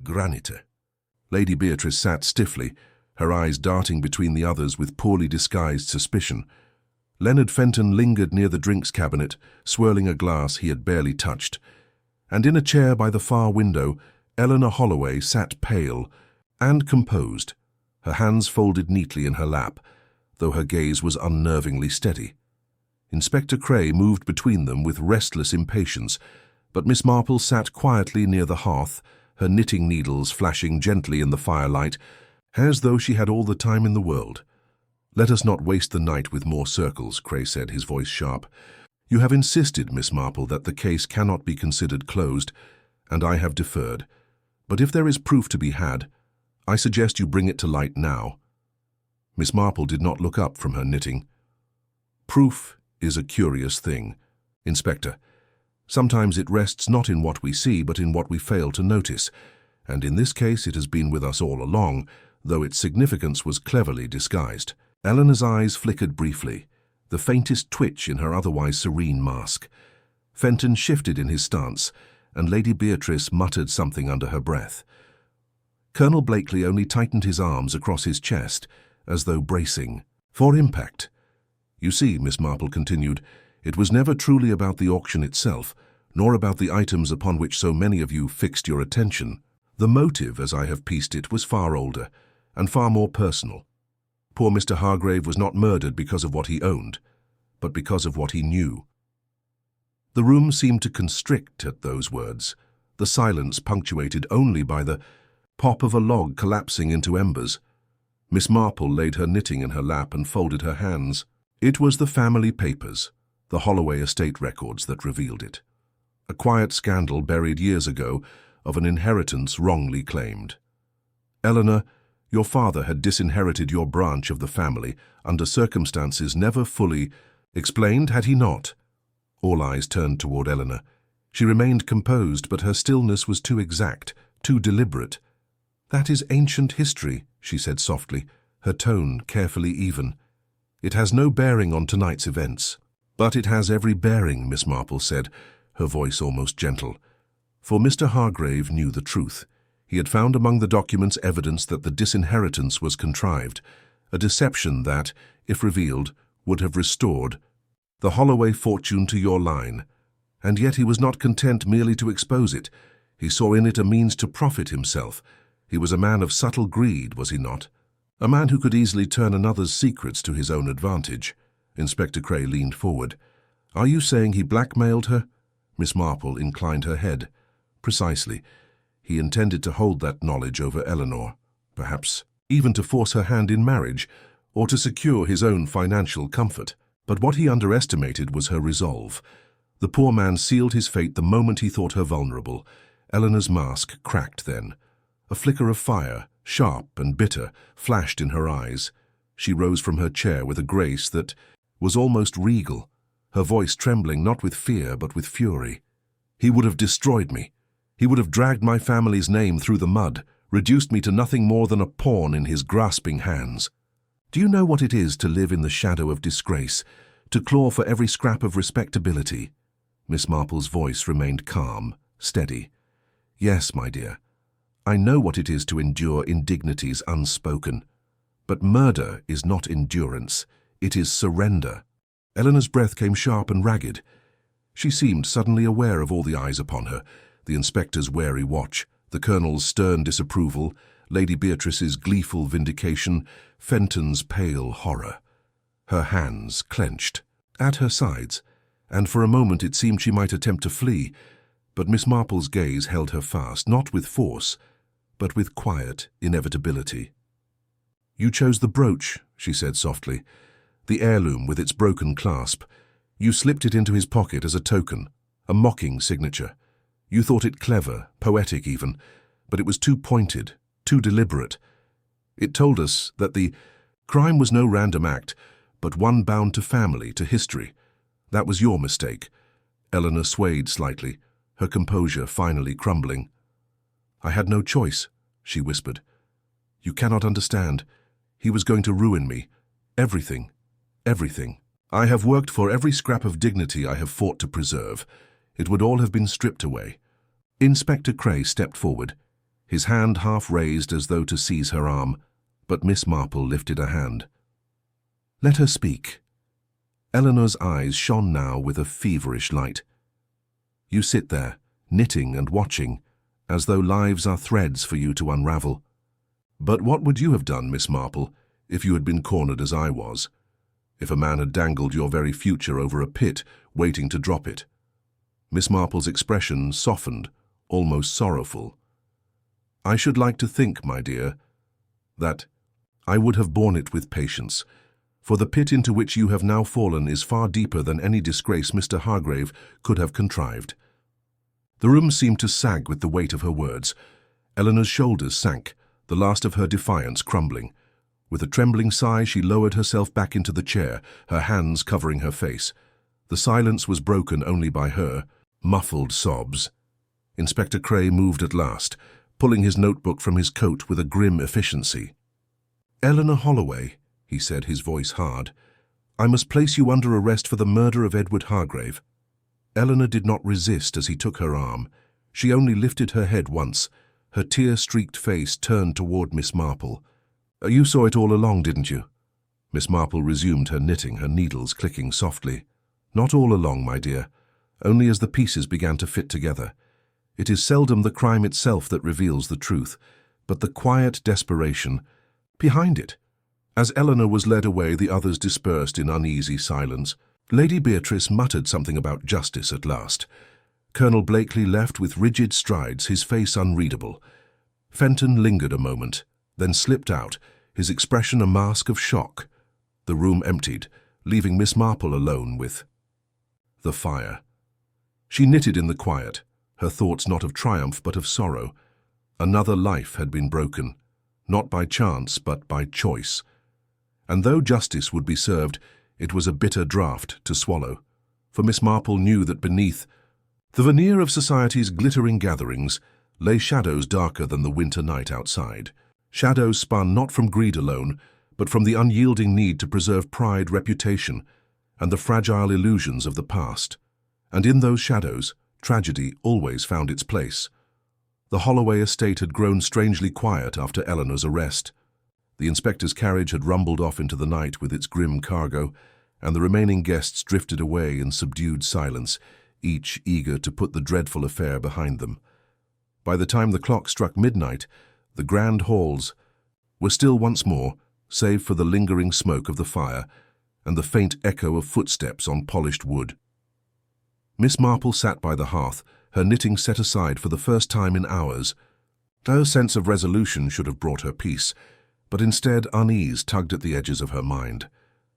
granite. Lady Beatrice sat stiffly, her eyes darting between the others with poorly disguised suspicion. Leonard Fenton lingered near the drinks cabinet, swirling a glass he had barely touched. And in a chair by the far window, Eleanor Holloway sat pale and composed, her hands folded neatly in her lap, though her gaze was unnervingly steady. Inspector Cray moved between them with restless impatience, but Miss Marple sat quietly near the hearth, her knitting needles flashing gently in the firelight, as though she had all the time in the world. "Let us not waste the night with more circles," Cray said, his voice sharp. "You have insisted, Miss Marple, that the case cannot be considered closed, and I have deferred. But if there is proof to be had, I suggest you bring it to light now." Miss Marple did not look up from her knitting. "Proof is a curious thing, Inspector. Sometimes it rests not in what we see, but in what we fail to notice, and in this case it has been with us all along, though its significance was cleverly disguised." Eleanor's eyes flickered briefly, the faintest twitch in her otherwise serene mask. Fenton shifted in his stance, and Lady Beatrice muttered something under her breath. Colonel Blakely only tightened his arms across his chest, as though bracing for impact. "You see," Miss Marple continued, "it was never truly about the auction itself, nor about the items upon which so many of you fixed your attention. The motive, as I have pieced it, was far older, and far more personal. Poor Mr. Hargrave was not murdered because of what he owned, but because of what he knew." The room seemed to constrict at those words, the silence punctuated only by the pop of a log collapsing into embers. Miss Marple laid her knitting in her lap and folded her hands. It was the family papers, the Holloway estate records, that revealed it. A quiet scandal buried years ago of an inheritance wrongly claimed. "Eleanor, your father had disinherited your branch of the family under circumstances never fully explained, had he not?" All eyes turned toward Eleanor. She remained composed, but her stillness was too exact, too deliberate. "That is ancient history," she said softly, her tone carefully even. "It has no bearing on tonight's events." "But it has every bearing," Miss Marple said, her voice almost gentle. "For Mr. Hargrave knew the truth. He had found among the documents evidence that the disinheritance was contrived, a deception that, if revealed, would have restored the Holloway fortune to your line. And yet he was not content merely to expose it. He saw in it a means to profit himself. He was a man of subtle greed, was he not? A man who could easily turn another's secrets to his own advantage." Inspector Cray leaned forward. "Are you saying he blackmailed her?" Miss Marple inclined her head. "Precisely. He intended to hold that knowledge over Eleanor, perhaps even to force her hand in marriage, or to secure his own financial comfort. But what he underestimated was her resolve. The poor man sealed his fate the moment he thought her vulnerable. Eleanor's mask cracked then. A flicker of fire, sharp and bitter, flashed in her eyes. She rose from her chair with a grace that was almost regal, her voice trembling not with fear but with fury. "He would have destroyed me. He would have dragged my family's name through the mud, reduced me to nothing more than a pawn in his grasping hands. Do you know what it is to live in the shadow of disgrace, to claw for every scrap of respectability?" Miss Marple's voice remained calm, steady. "Yes, my dear. I know what it is to endure indignities unspoken. But murder is not endurance, it is surrender." Eleanor's breath came sharp and ragged. She seemed suddenly aware of all the eyes upon her, the inspector's wary watch, the colonel's stern disapproval, Lady Beatrice's gleeful vindication, Fenton's pale horror. Her hands clenched at her sides, and for a moment it seemed she might attempt to flee, but Miss Marple's gaze held her fast, not with force, but with quiet inevitability. "You chose the brooch," she said softly, "the heirloom with its broken clasp. You slipped it into his pocket as a token, a mocking signature. You thought it clever, poetic even, but it was too pointed, too deliberate. It told us that the crime was no random act, but one bound to family, to history. That was your mistake." Eleanor swayed slightly, her composure finally crumbling. "I had no choice," she whispered. "You cannot understand. He was going to ruin me. Everything. Everything. I have worked for every scrap of dignity I have fought to preserve. It would all have been stripped away." Inspector Cray stepped forward, his hand half raised as though to seize her arm, but Miss Marple lifted a hand. "Let her speak." Eleanor's eyes shone now with a feverish light. "You sit there, knitting and watching, as though lives are threads for you to unravel. But what would you have done, Miss Marple, if you had been cornered as I was? If a man had dangled your very future over a pit, waiting to drop it?" Miss Marple's expression softened, almost sorrowful. "I should like to think, my dear, that I would have borne it with patience, for the pit into which you have now fallen is far deeper than any disgrace Mr. Hargrave could have contrived." The room seemed to sag with the weight of her words. Eleanor's shoulders sank, the last of her defiance crumbling. With a trembling sigh, she lowered herself back into the chair, her hands covering her face. The silence was broken only by her muffled sobs. Inspector Cray moved at last, pulling his notebook from his coat with a grim efficiency. "Eleanor Holloway," he said, his voice hard, "I must place you under arrest for the murder of Edward Hargrave." Eleanor did not resist as he took her arm. She only lifted her head once, her tear-streaked face turned toward Miss Marple. "You saw it all along, didn't you?" Miss Marple resumed her knitting, her needles clicking softly. "Not all along, my dear, only as the pieces began to fit together. It is seldom the crime itself that reveals the truth, but the quiet desperation behind it." As Eleanor was led away, the others dispersed in uneasy silence. Lady Beatrice muttered something about justice at last. Colonel Blakely left with rigid strides, his face unreadable. Fenton lingered a moment, then slipped out, his expression a mask of shock. The room emptied, leaving Miss Marple alone with the fire. She knitted in the quiet, her thoughts not of triumph but of sorrow. Another life had been broken, not by chance but by choice. And though justice would be served, it was a bitter draught to swallow, for Miss Marple knew that beneath the veneer of society's glittering gatherings lay shadows darker than the winter night outside. Shadows spun not from greed alone, but from the unyielding need to preserve pride, reputation, and the fragile illusions of the past. And in those shadows, tragedy always found its place. The Holloway estate had grown strangely quiet after Eleanor's arrest. The inspector's carriage had rumbled off into the night with its grim cargo, and the remaining guests drifted away in subdued silence, each eager to put the dreadful affair behind them. By the time the clock struck midnight, the grand halls were still once more, save for the lingering smoke of the fire and the faint echo of footsteps on polished wood. Miss Marple sat by the hearth, her knitting set aside for the first time in hours. Her sense of resolution should have brought her peace, but instead unease tugged at the edges of her mind.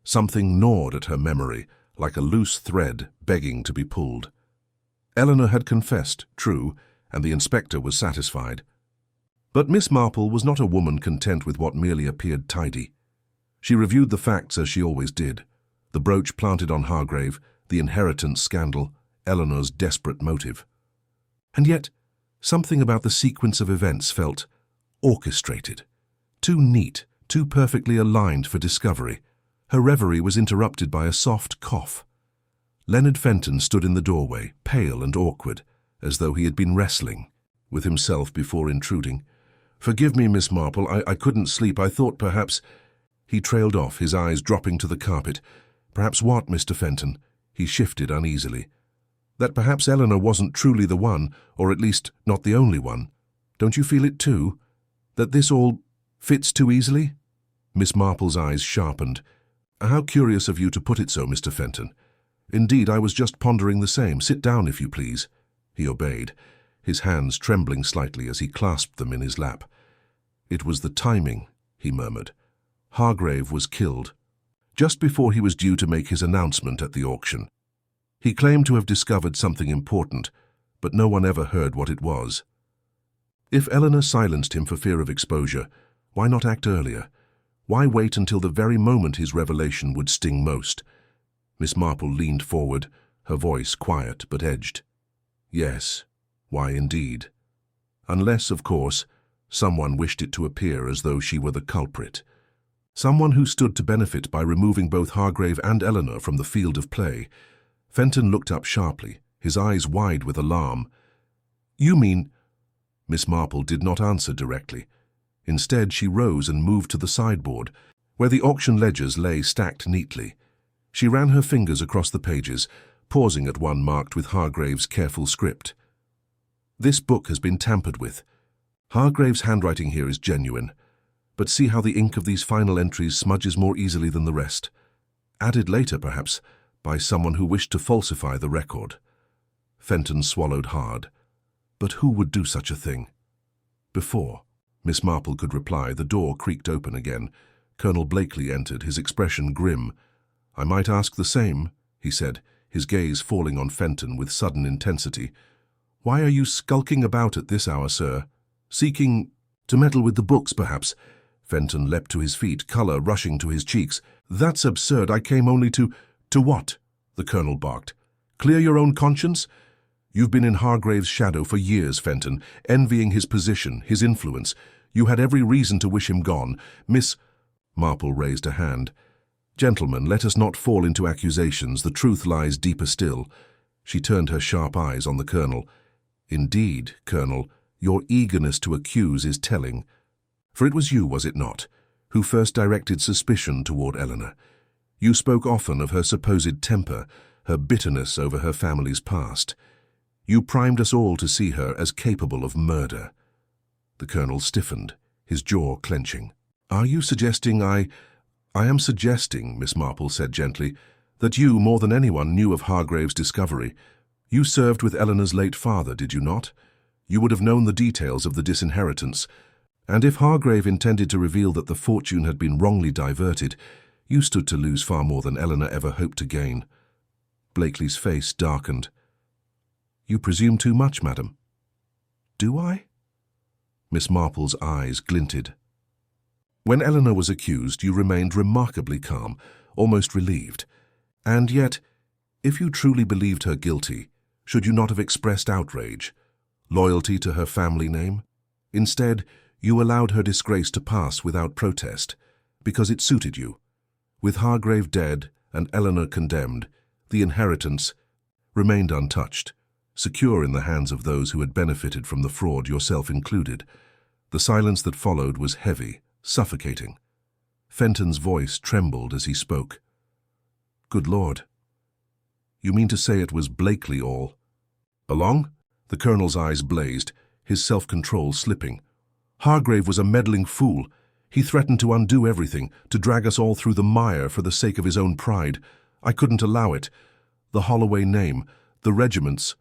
Something gnawed at her memory, like a loose thread begging to be pulled. Eleanor had confessed, true, and the inspector was satisfied. But Miss Marple was not a woman content with what merely appeared tidy. She reviewed the facts as she always did. The brooch planted on Hargrave, the inheritance scandal, Eleanor's desperate motive. And yet, something about the sequence of events felt orchestrated. Too neat, too perfectly aligned for discovery. Her reverie was interrupted by a soft cough. Leonard Fenton stood in the doorway, pale and awkward, as though he had been wrestling with himself before intruding. "Forgive me, Miss Marple, I couldn't sleep. I thought perhaps—" He trailed off, his eyes dropping to the carpet. "Perhaps what, Mr. Fenton?" He shifted uneasily. "That perhaps Eleanor wasn't truly the one, or at least not the only one. Don't you feel it too? That this all fits too easily?" Miss Marple's eyes sharpened. "How curious of you to put it so, Mr. Fenton. Indeed, I was just pondering the same. Sit down, if you please." He obeyed, his hands trembling slightly as he clasped them in his lap. "It was the timing," he murmured. "Hargrave was killed just before he was due to make his announcement at the auction. He claimed to have discovered something important, but no one ever heard what it was. If Eleanor silenced him for fear of exposure, why not act earlier? Why wait until the very moment his revelation would sting most?" Miss Marple leaned forward, her voice quiet but edged. "Yes, why indeed? Unless, of course, someone wished it to appear as though she were the culprit. Someone who stood to benefit by removing both Hargrave and Eleanor from the field of play." Fenton looked up sharply, his eyes wide with alarm. "You mean—" Miss Marple did not answer directly. Instead, she rose and moved to the sideboard, where the auction ledgers lay stacked neatly. She ran her fingers across the pages, pausing at one marked with Hargrave's careful script. "This book has been tampered with. Hargrave's handwriting here is genuine, but see how the ink of these final entries smudges more easily than the rest. Added later, perhaps, by someone who wished to falsify the record." Fenton swallowed hard. But who would do such a thing? Before Miss Marple could reply, the door creaked open again. Colonel Blakely entered, his expression grim. "I might ask the same," he said, his gaze falling on Fenton with sudden intensity. "Why are you skulking about at this hour, sir? Seeking to meddle with the books, perhaps?" Fenton leapt to his feet, colour rushing to his cheeks. "That's absurd. I came only to—" "To what?" the colonel barked. "Clear your own conscience? You've been in Hargrave's shadow for years, Fenton, envying his position, his influence. You had every reason to wish him gone. Miss—" Marple raised a hand. "Gentlemen, let us not fall into accusations. The truth lies deeper still." She turned her sharp eyes on the colonel. "Indeed, Colonel, your eagerness to accuse is telling. For it was you, was it not, who first directed suspicion toward Eleanor? You spoke often of her supposed temper, her bitterness over her family's past. You primed us all to see her as capable of murder." The colonel stiffened, his jaw clenching. "Are you suggesting I am suggesting," Miss Marple said gently, "that you, more than anyone, knew of Hargrave's discovery. You served with Eleanor's late father, did you not? You would have known the details of the disinheritance. And if Hargrave intended to reveal that the fortune had been wrongly diverted, you stood to lose far more than Eleanor ever hoped to gain." Blakely's face darkened. "You presume too much, madam." "Do I?" Miss Marple's eyes glinted. "When Eleanor was accused, you remained remarkably calm, almost relieved. And yet, if you truly believed her guilty, should you not have expressed outrage, loyalty to her family name? Instead, you allowed her disgrace to pass without protest, because it suited you. With Hargrave dead and Eleanor condemned, the inheritance remained untouched, secure in the hands of those who had benefited from the fraud, yourself included. The silence that followed was heavy, suffocating. Fenton's voice trembled as he spoke. "Good Lord. You mean to say it was Blakely all along?" The colonel's eyes blazed, his self-control slipping. "Hargrave was a meddling fool. He threatened to undo everything, to drag us all through the mire for the sake of his own pride. I couldn't allow it. The Holloway name, the regiment's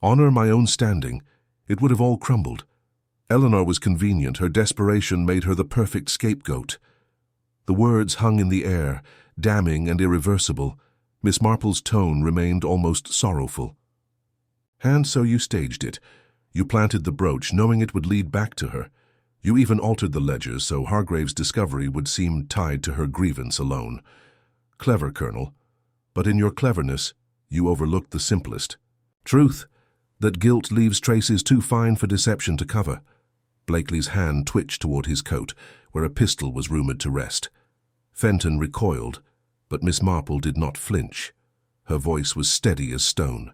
honor, my own standing, it would have all crumbled. Eleanor was convenient. Her desperation made her the perfect scapegoat." The words hung in the air, damning and irreversible. Miss Marple's tone remained almost sorrowful. "And so you staged it. You planted the brooch, knowing it would lead back to her. You even altered the ledgers so Hargrave's discovery would seem tied to her grievance alone. Clever, Colonel. But in your cleverness, you overlooked the simplest truth, that guilt leaves traces too fine for deception to cover." Blakely's hand twitched toward his coat, where a pistol was rumored to rest. Fenton recoiled, but Miss Marple did not flinch. Her voice was steady as stone.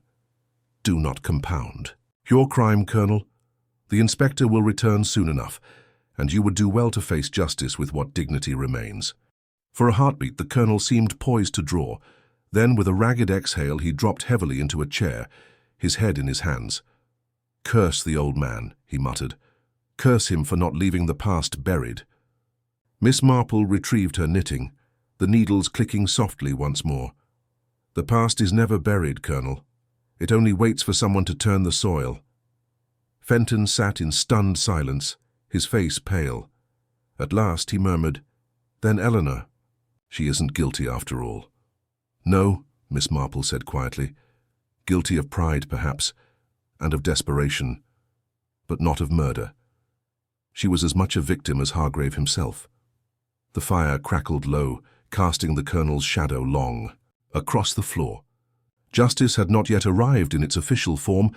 "Do not compound. Your crime, Colonel. The inspector will return soon enough, and you would do well to face justice with what dignity remains." For a heartbeat, the colonel seemed poised to draw. Then, with a ragged exhale, he dropped heavily into a chair, his head in his hands. "Curse the old man," he muttered. "Curse him for not leaving the past buried." Miss Marple retrieved her knitting, the needles clicking softly once more. "The past is never buried, Colonel. It only waits for someone to turn the soil." Fenton sat in stunned silence, his face pale. At last he murmured, "Then Eleanor, she isn't guilty after all." "No," Miss Marple said quietly. "Guilty of pride, perhaps, and of desperation, but not of murder. She was as much a victim as Hargrave himself." The fire crackled low, casting the colonel's shadow long across the floor. Justice had not yet arrived in its official form,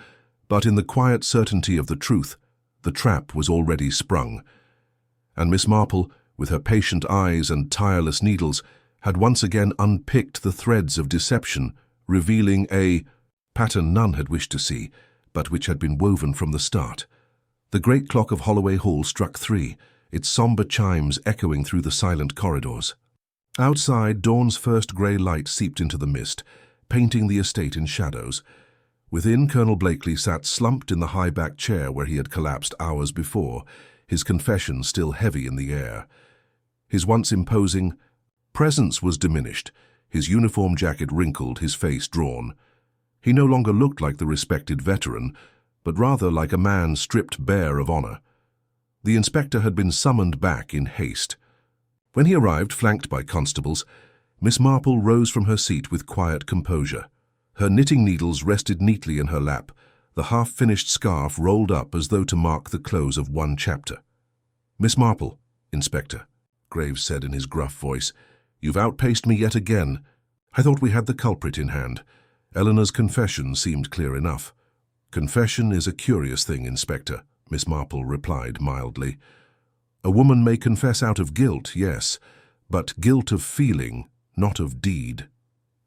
but in the quiet certainty of the truth, the trap was already sprung. And Miss Marple, with her patient eyes and tireless needles, had once again unpicked the threads of deception, revealing a pattern none had wished to see, but which had been woven from the start. The great clock of Holloway Hall struck 3, its somber chimes echoing through the silent corridors. Outside, dawn's first grey light seeped into the mist, painting the estate in shadows. Within, Colonel Blakely sat slumped in the high-backed chair where he had collapsed hours before, his confession still heavy in the air. His once imposing presence was diminished, his uniform jacket wrinkled, his face drawn. He no longer looked like the respected veteran, but rather like a man stripped bare of honor. The inspector had been summoned back in haste. When he arrived, flanked by constables, Miss Marple rose from her seat with quiet composure. Her knitting needles rested neatly in her lap, the half-finished scarf rolled up as though to mark the close of one chapter. "Miss Marple, Inspector," Graves said in his gruff voice, "you've outpaced me yet again. I thought we had the culprit in hand. Eleanor's confession seemed clear enough." "Confession is a curious thing, Inspector," Miss Marple replied mildly. "A woman may confess out of guilt, yes, but guilt of feeling, not of deed.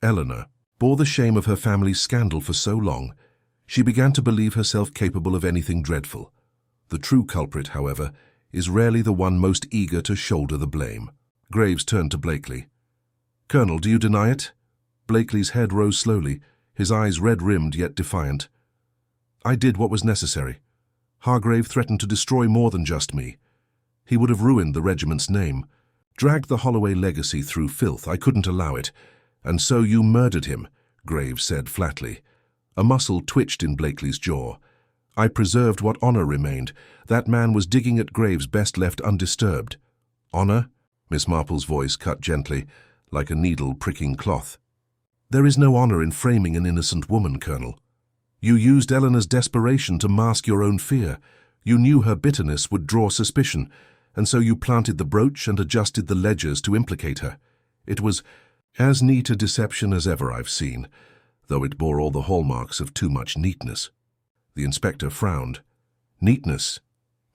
Eleanor bore the shame of her family's scandal for so long, she began to believe herself capable of anything dreadful. The true culprit, however, is rarely the one most eager to shoulder the blame." Graves turned to Blakely. "Colonel, do you deny it?" Blakely's head rose slowly, his eyes red-rimmed yet defiant. "I did what was necessary. Hargrave threatened to destroy more than just me. He would have ruined the regiment's name, dragged the Holloway legacy through filth. I couldn't allow it. And so you murdered him," Graves said flatly. A muscle twitched in Blakely's jaw. "I preserved what honor remained. That man was digging at graves best left undisturbed." "Honor?" Miss Marple's voice cut gently, like a needle pricking cloth. "There is no honor in framing an innocent woman, Colonel. You used Eleanor's desperation to mask your own fear. You knew her bitterness would draw suspicion, and so you planted the brooch and adjusted the ledgers to implicate her. It was as neat a deception as ever I've seen, though it bore all the hallmarks of too much neatness." The inspector frowned. "Neatness?"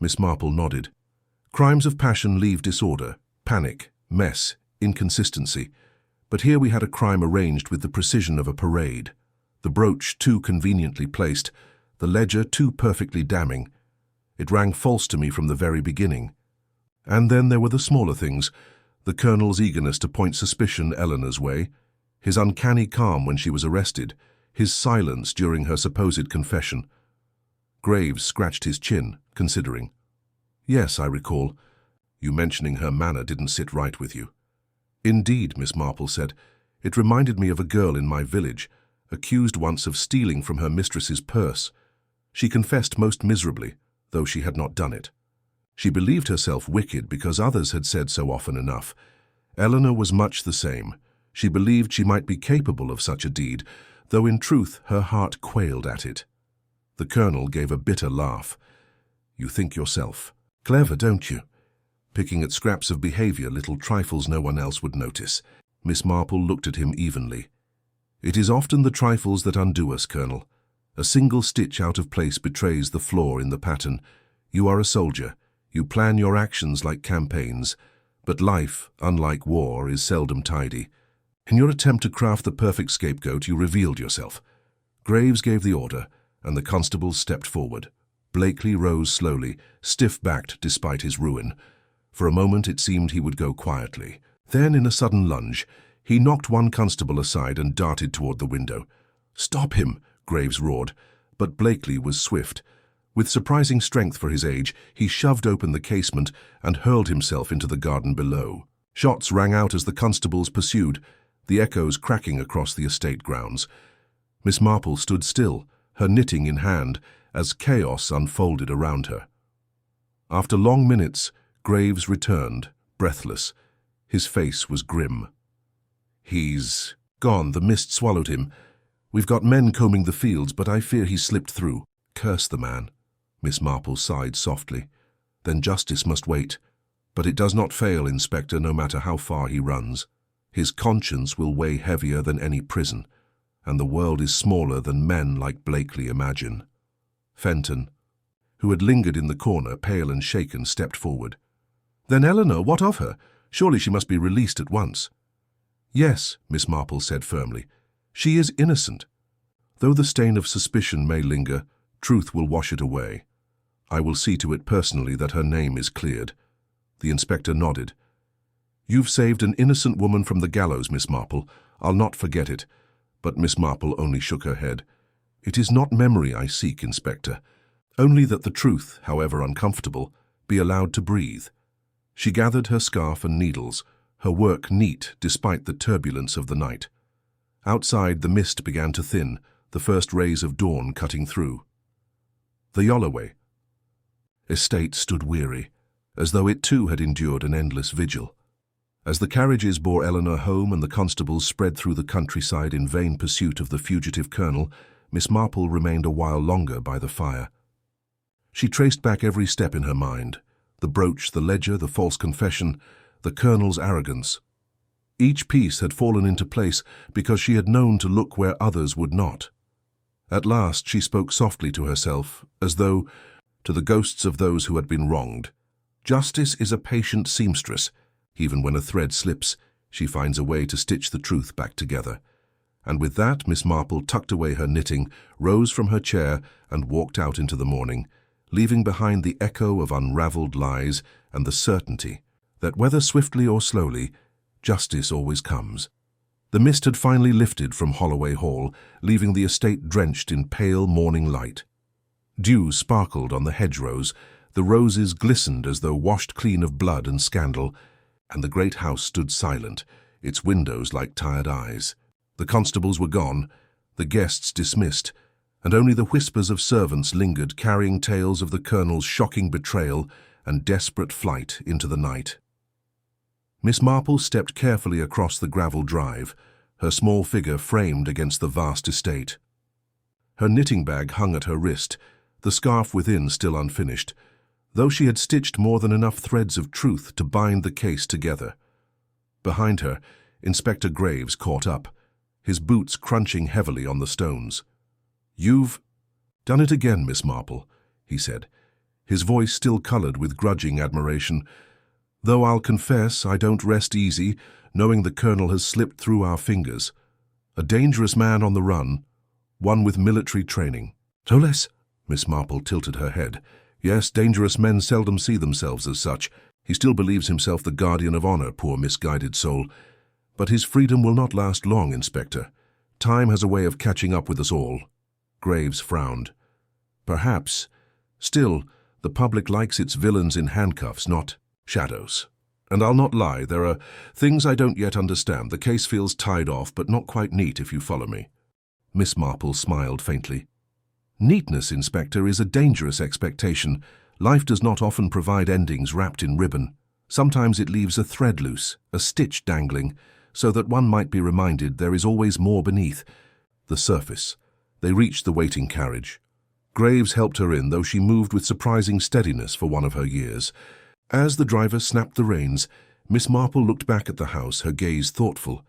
Miss Marple nodded. "Crimes of passion leave disorder, panic, mess, inconsistency. But here we had a crime arranged with the precision of a parade. The brooch too conveniently placed, the ledger too perfectly damning. It rang false to me from the very beginning. And then there were the smaller things, the Colonel's eagerness to point suspicion Eleanor's way, his uncanny calm when she was arrested, his silence during her supposed confession." Graves scratched his chin, considering. "Yes, I recall. You mentioning her manner didn't sit right with you." "Indeed," Miss Marple said. "It reminded me of a girl in my village, accused once of stealing from her mistress's purse. She confessed most miserably, though she had not done it. She believed herself wicked because others had said so often enough. Eleanor was much the same. She believed she might be capable of such a deed, though in truth her heart quailed at it." The Colonel gave a bitter laugh. "You think yourself. Clever, don't you? Picking at scraps of behavior, little trifles no one else would notice." Miss Marple looked at him evenly. "It is often the trifles that undo us, Colonel. A single stitch out of place betrays the flaw in the pattern. You are a soldier. You plan your actions like campaigns. But life, unlike war, is seldom tidy. In your attempt to craft the perfect scapegoat, you revealed yourself." Graves gave the order, and the constables stepped forward. Blakely rose slowly, stiff-backed despite his ruin. For a moment it seemed he would go quietly. Then, in a sudden lunge, he knocked one constable aside and darted toward the window. "Stop him!" Graves roared, but Blakely was swift. With surprising strength for his age, he shoved open the casement and hurled himself into the garden below. Shots rang out as the constables pursued, the echoes cracking across the estate grounds. Miss Marple stood still, her knitting in hand, as chaos unfolded around her. After long minutes, Graves returned, breathless. His face was grim. "He's gone. The mist swallowed him. We've got men combing the fields, but I fear he slipped through. Curse the man." Miss Marple sighed softly. "Then justice must wait. But it does not fail, Inspector, no matter how far he runs. His conscience will weigh heavier than any prison, and the world is smaller than men like Blakely imagine." Fenton, who had lingered in the corner, pale and shaken, stepped forward. "Then Eleanor, what of her? Surely she must be released at once." "Yes," Miss Marple said firmly. "She is innocent. Though the stain of suspicion may linger, truth will wash it away. I will see to it personally that her name is cleared." The inspector nodded. "You've saved an innocent woman from the gallows, Miss Marple. I'll not forget it." But Miss Marple only shook her head. "It is not memory I seek, Inspector. Only that the truth, however uncomfortable, be allowed to breathe." She gathered her scarf and needles, her work neat despite the turbulence of the night. Outside, the mist began to thin, the first rays of dawn cutting through. The Holloway estate stood weary, as though it too had endured an endless vigil. As the carriages bore Eleanor home and the constables spread through the countryside in vain pursuit of the fugitive colonel, Miss Marple remained a while longer by the fire. She traced back every step in her mind: the brooch, the ledger, the false confession, the colonel's arrogance. Each piece had fallen into place because she had known to look where others would not. At last she spoke softly to herself, as though to the ghosts of those who had been wronged. Justice is a patient seamstress. Even when a thread slips, she finds a way to stitch the truth back together. And with that, Miss Marple tucked away her knitting, rose from her chair, and walked out into the morning, leaving behind the echo of unraveled lies and the certainty that, whether swiftly or slowly, justice always comes. The mist had finally lifted from Holloway Hall, leaving the estate drenched in pale morning light. Dew sparkled on the hedgerows, the roses glistened as though washed clean of blood and scandal, and the great house stood silent, its windows like tired eyes. The constables were gone, the guests dismissed, and only the whispers of servants lingered, carrying tales of the colonel's shocking betrayal and desperate flight into the night. Miss Marple stepped carefully across the gravel drive, her small figure framed against the vast estate. Her knitting bag hung at her wrist, the scarf within still unfinished, though she had stitched more than enough threads of truth to bind the case together. Behind her, Inspector Graves caught up, his boots crunching heavily on the stones. "You've done it again, Miss Marple," he said, his voice still coloured with grudging admiration. "Though I'll confess I don't rest easy, knowing the colonel has slipped through our fingers. A dangerous man on the run, one with military training." "Toles?" Miss Marple tilted her head. "Yes, dangerous men seldom see themselves as such. He still believes himself the guardian of honour, poor misguided soul. But his freedom will not last long, Inspector. Time has a way of catching up with us all." Graves frowned. "Perhaps. Still, the public likes its villains in handcuffs, not shadows. And I'll not lie, there are things I don't yet understand. The case feels tied off, but not quite neat, if you follow me." Miss Marple smiled faintly. "Neatness, Inspector, is a dangerous expectation. Life does not often provide endings wrapped in ribbon. Sometimes it leaves a thread loose, a stitch dangling, so that one might be reminded there is always more beneath the surface." They reached the waiting carriage. Graves helped her in, though she moved with surprising steadiness for one of her years. As the driver snapped the reins, Miss Marple looked back at the house, her gaze thoughtful.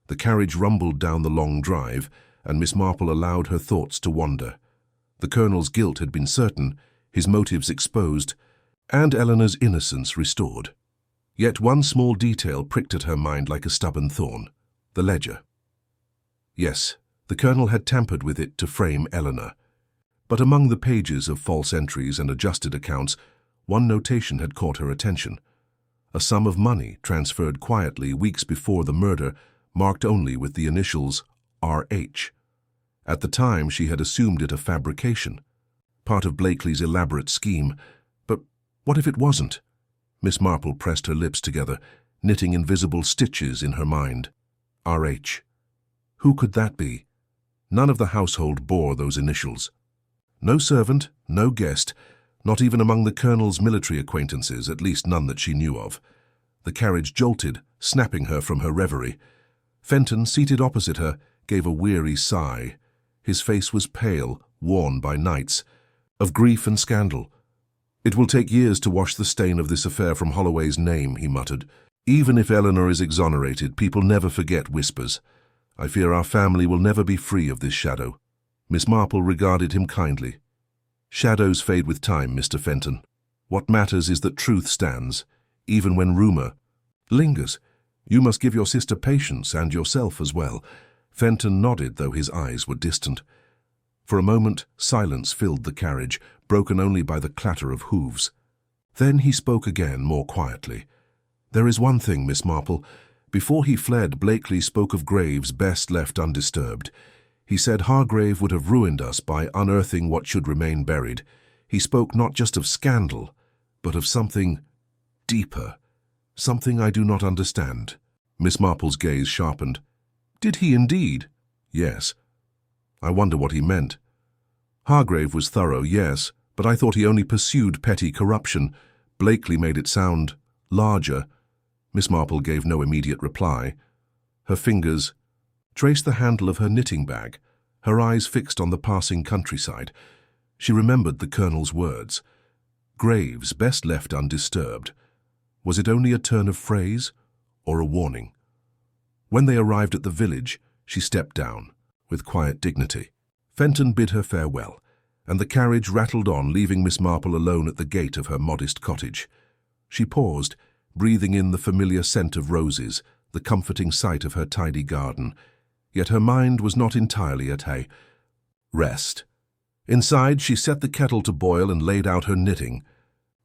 The carriage rumbled down the long drive, and Miss Marple allowed her thoughts to wander. The colonel's guilt had been certain, his motives exposed, and Eleanor's innocence restored. Yet one small detail pricked at her mind like a stubborn thorn: the ledger. Yes, the colonel had tampered with it to frame Eleanor. But among the pages of false entries and adjusted accounts, one notation had caught her attention. A sum of money transferred quietly weeks before the murder, marked only with the initials R.H. At the time, she had assumed it a fabrication, part of Blakely's elaborate scheme. But what if it wasn't? Miss Marple pressed her lips together, knitting invisible stitches in her mind. R.H. Who could that be? None of the household bore those initials. No servant, no guest, not even among the colonel's military acquaintances, at least none that she knew of. The carriage jolted, snapping her from her reverie. Fenton, seated opposite her, gave a weary sigh. His face was pale, worn by nights, of grief and scandal. "It will take years to wash the stain of this affair from Holloway's name," he muttered. "Even if Eleanor is exonerated, people never forget whispers. I fear our family will never be free of this shadow." Miss Marple regarded him kindly. "Shadows fade with time, Mr. Fenton. What matters is that truth stands, even when rumour lingers. You must give your sister patience, and yourself as well." Fenton nodded, though his eyes were distant. For a moment, silence filled the carriage, broken only by the clatter of hooves. Then he spoke again, more quietly. "There is one thing, Miss Marple. Before he fled, Blakely spoke of graves best left undisturbed. He said Hargrave would have ruined us by unearthing what should remain buried. He spoke not just of scandal, but of something deeper, something I do not understand." Miss Marple's gaze sharpened. "Did he indeed?" "Yes." "I wonder what he meant." "Hargrave was thorough, yes, but I thought he only pursued petty corruption. Blakely made it sound larger." Miss Marple gave no immediate reply. Her fingers traced the handle of her knitting bag, her eyes fixed on the passing countryside. She remembered the Colonel's words. Graves best left undisturbed. Was it only a turn of phrase or a warning? When they arrived at the village, she stepped down, with quiet dignity. Fenton bid her farewell, and the carriage rattled on, leaving Miss Marple alone at the gate of her modest cottage. She paused, breathing in the familiar scent of roses, the comforting sight of her tidy garden. Yet her mind was not entirely at rest. Inside, she set the kettle to boil and laid out her knitting.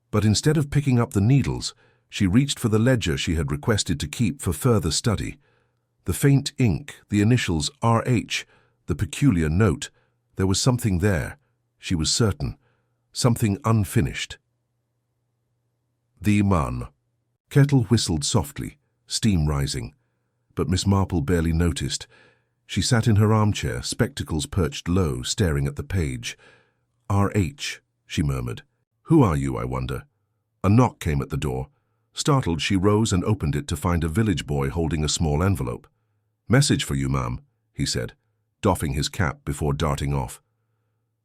But instead of picking up the needles, she reached for the ledger she had requested to keep for further study. The faint ink, the initials R.H., the peculiar note, there was something there, she was certain, something unfinished. The man. Kettle whistled softly, steam rising, but Miss Marple barely noticed. She sat in her armchair, spectacles perched low, staring at the page. R.H., she murmured. Who are you, I wonder? A knock came at the door. Startled, she rose and opened it to find a village boy holding a small envelope. Message for you, ma'am, he said, doffing his cap before darting off.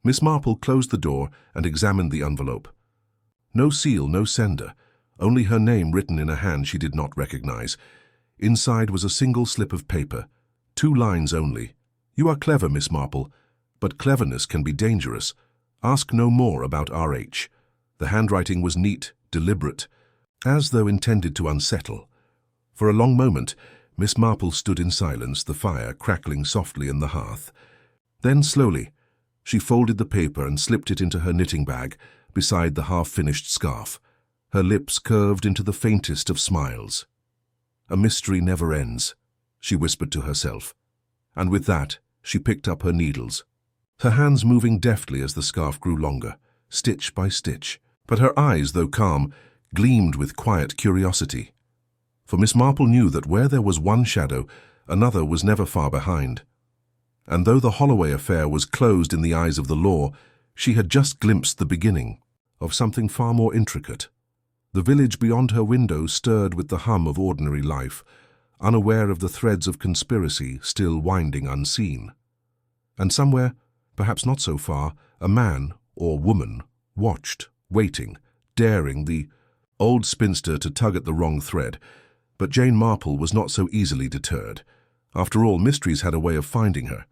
Miss Marple closed the door and examined the envelope. No seal, no sender, only her name written in a hand she did not recognize. Inside was a single slip of paper, 2 lines only. You are clever, Miss Marple, but cleverness can be dangerous. Ask no more about R.H. The handwriting was neat, deliberate, as though intended to unsettle. For a long moment, Miss Marple stood in silence, the fire crackling softly in the hearth. Then, slowly, she folded the paper and slipped it into her knitting bag beside the half-finished scarf. Her lips curved into the faintest of smiles. A mystery never ends, she whispered to herself. And with that, she picked up her needles, her hands moving deftly as the scarf grew longer, stitch by stitch. But her eyes, though calm, gleamed with quiet curiosity. For Miss Marple knew that where there was one shadow, another was never far behind. And though the Holloway affair was closed in the eyes of the law, she had just glimpsed the beginning of something far more intricate. The village beyond her window stirred with the hum of ordinary life, unaware of the threads of conspiracy still winding unseen. And somewhere, perhaps not so far, a man or woman watched, waiting, daring the old spinster to tug at the wrong thread. But Jane Marple was not so easily deterred. After all, mysteries had a way of finding her,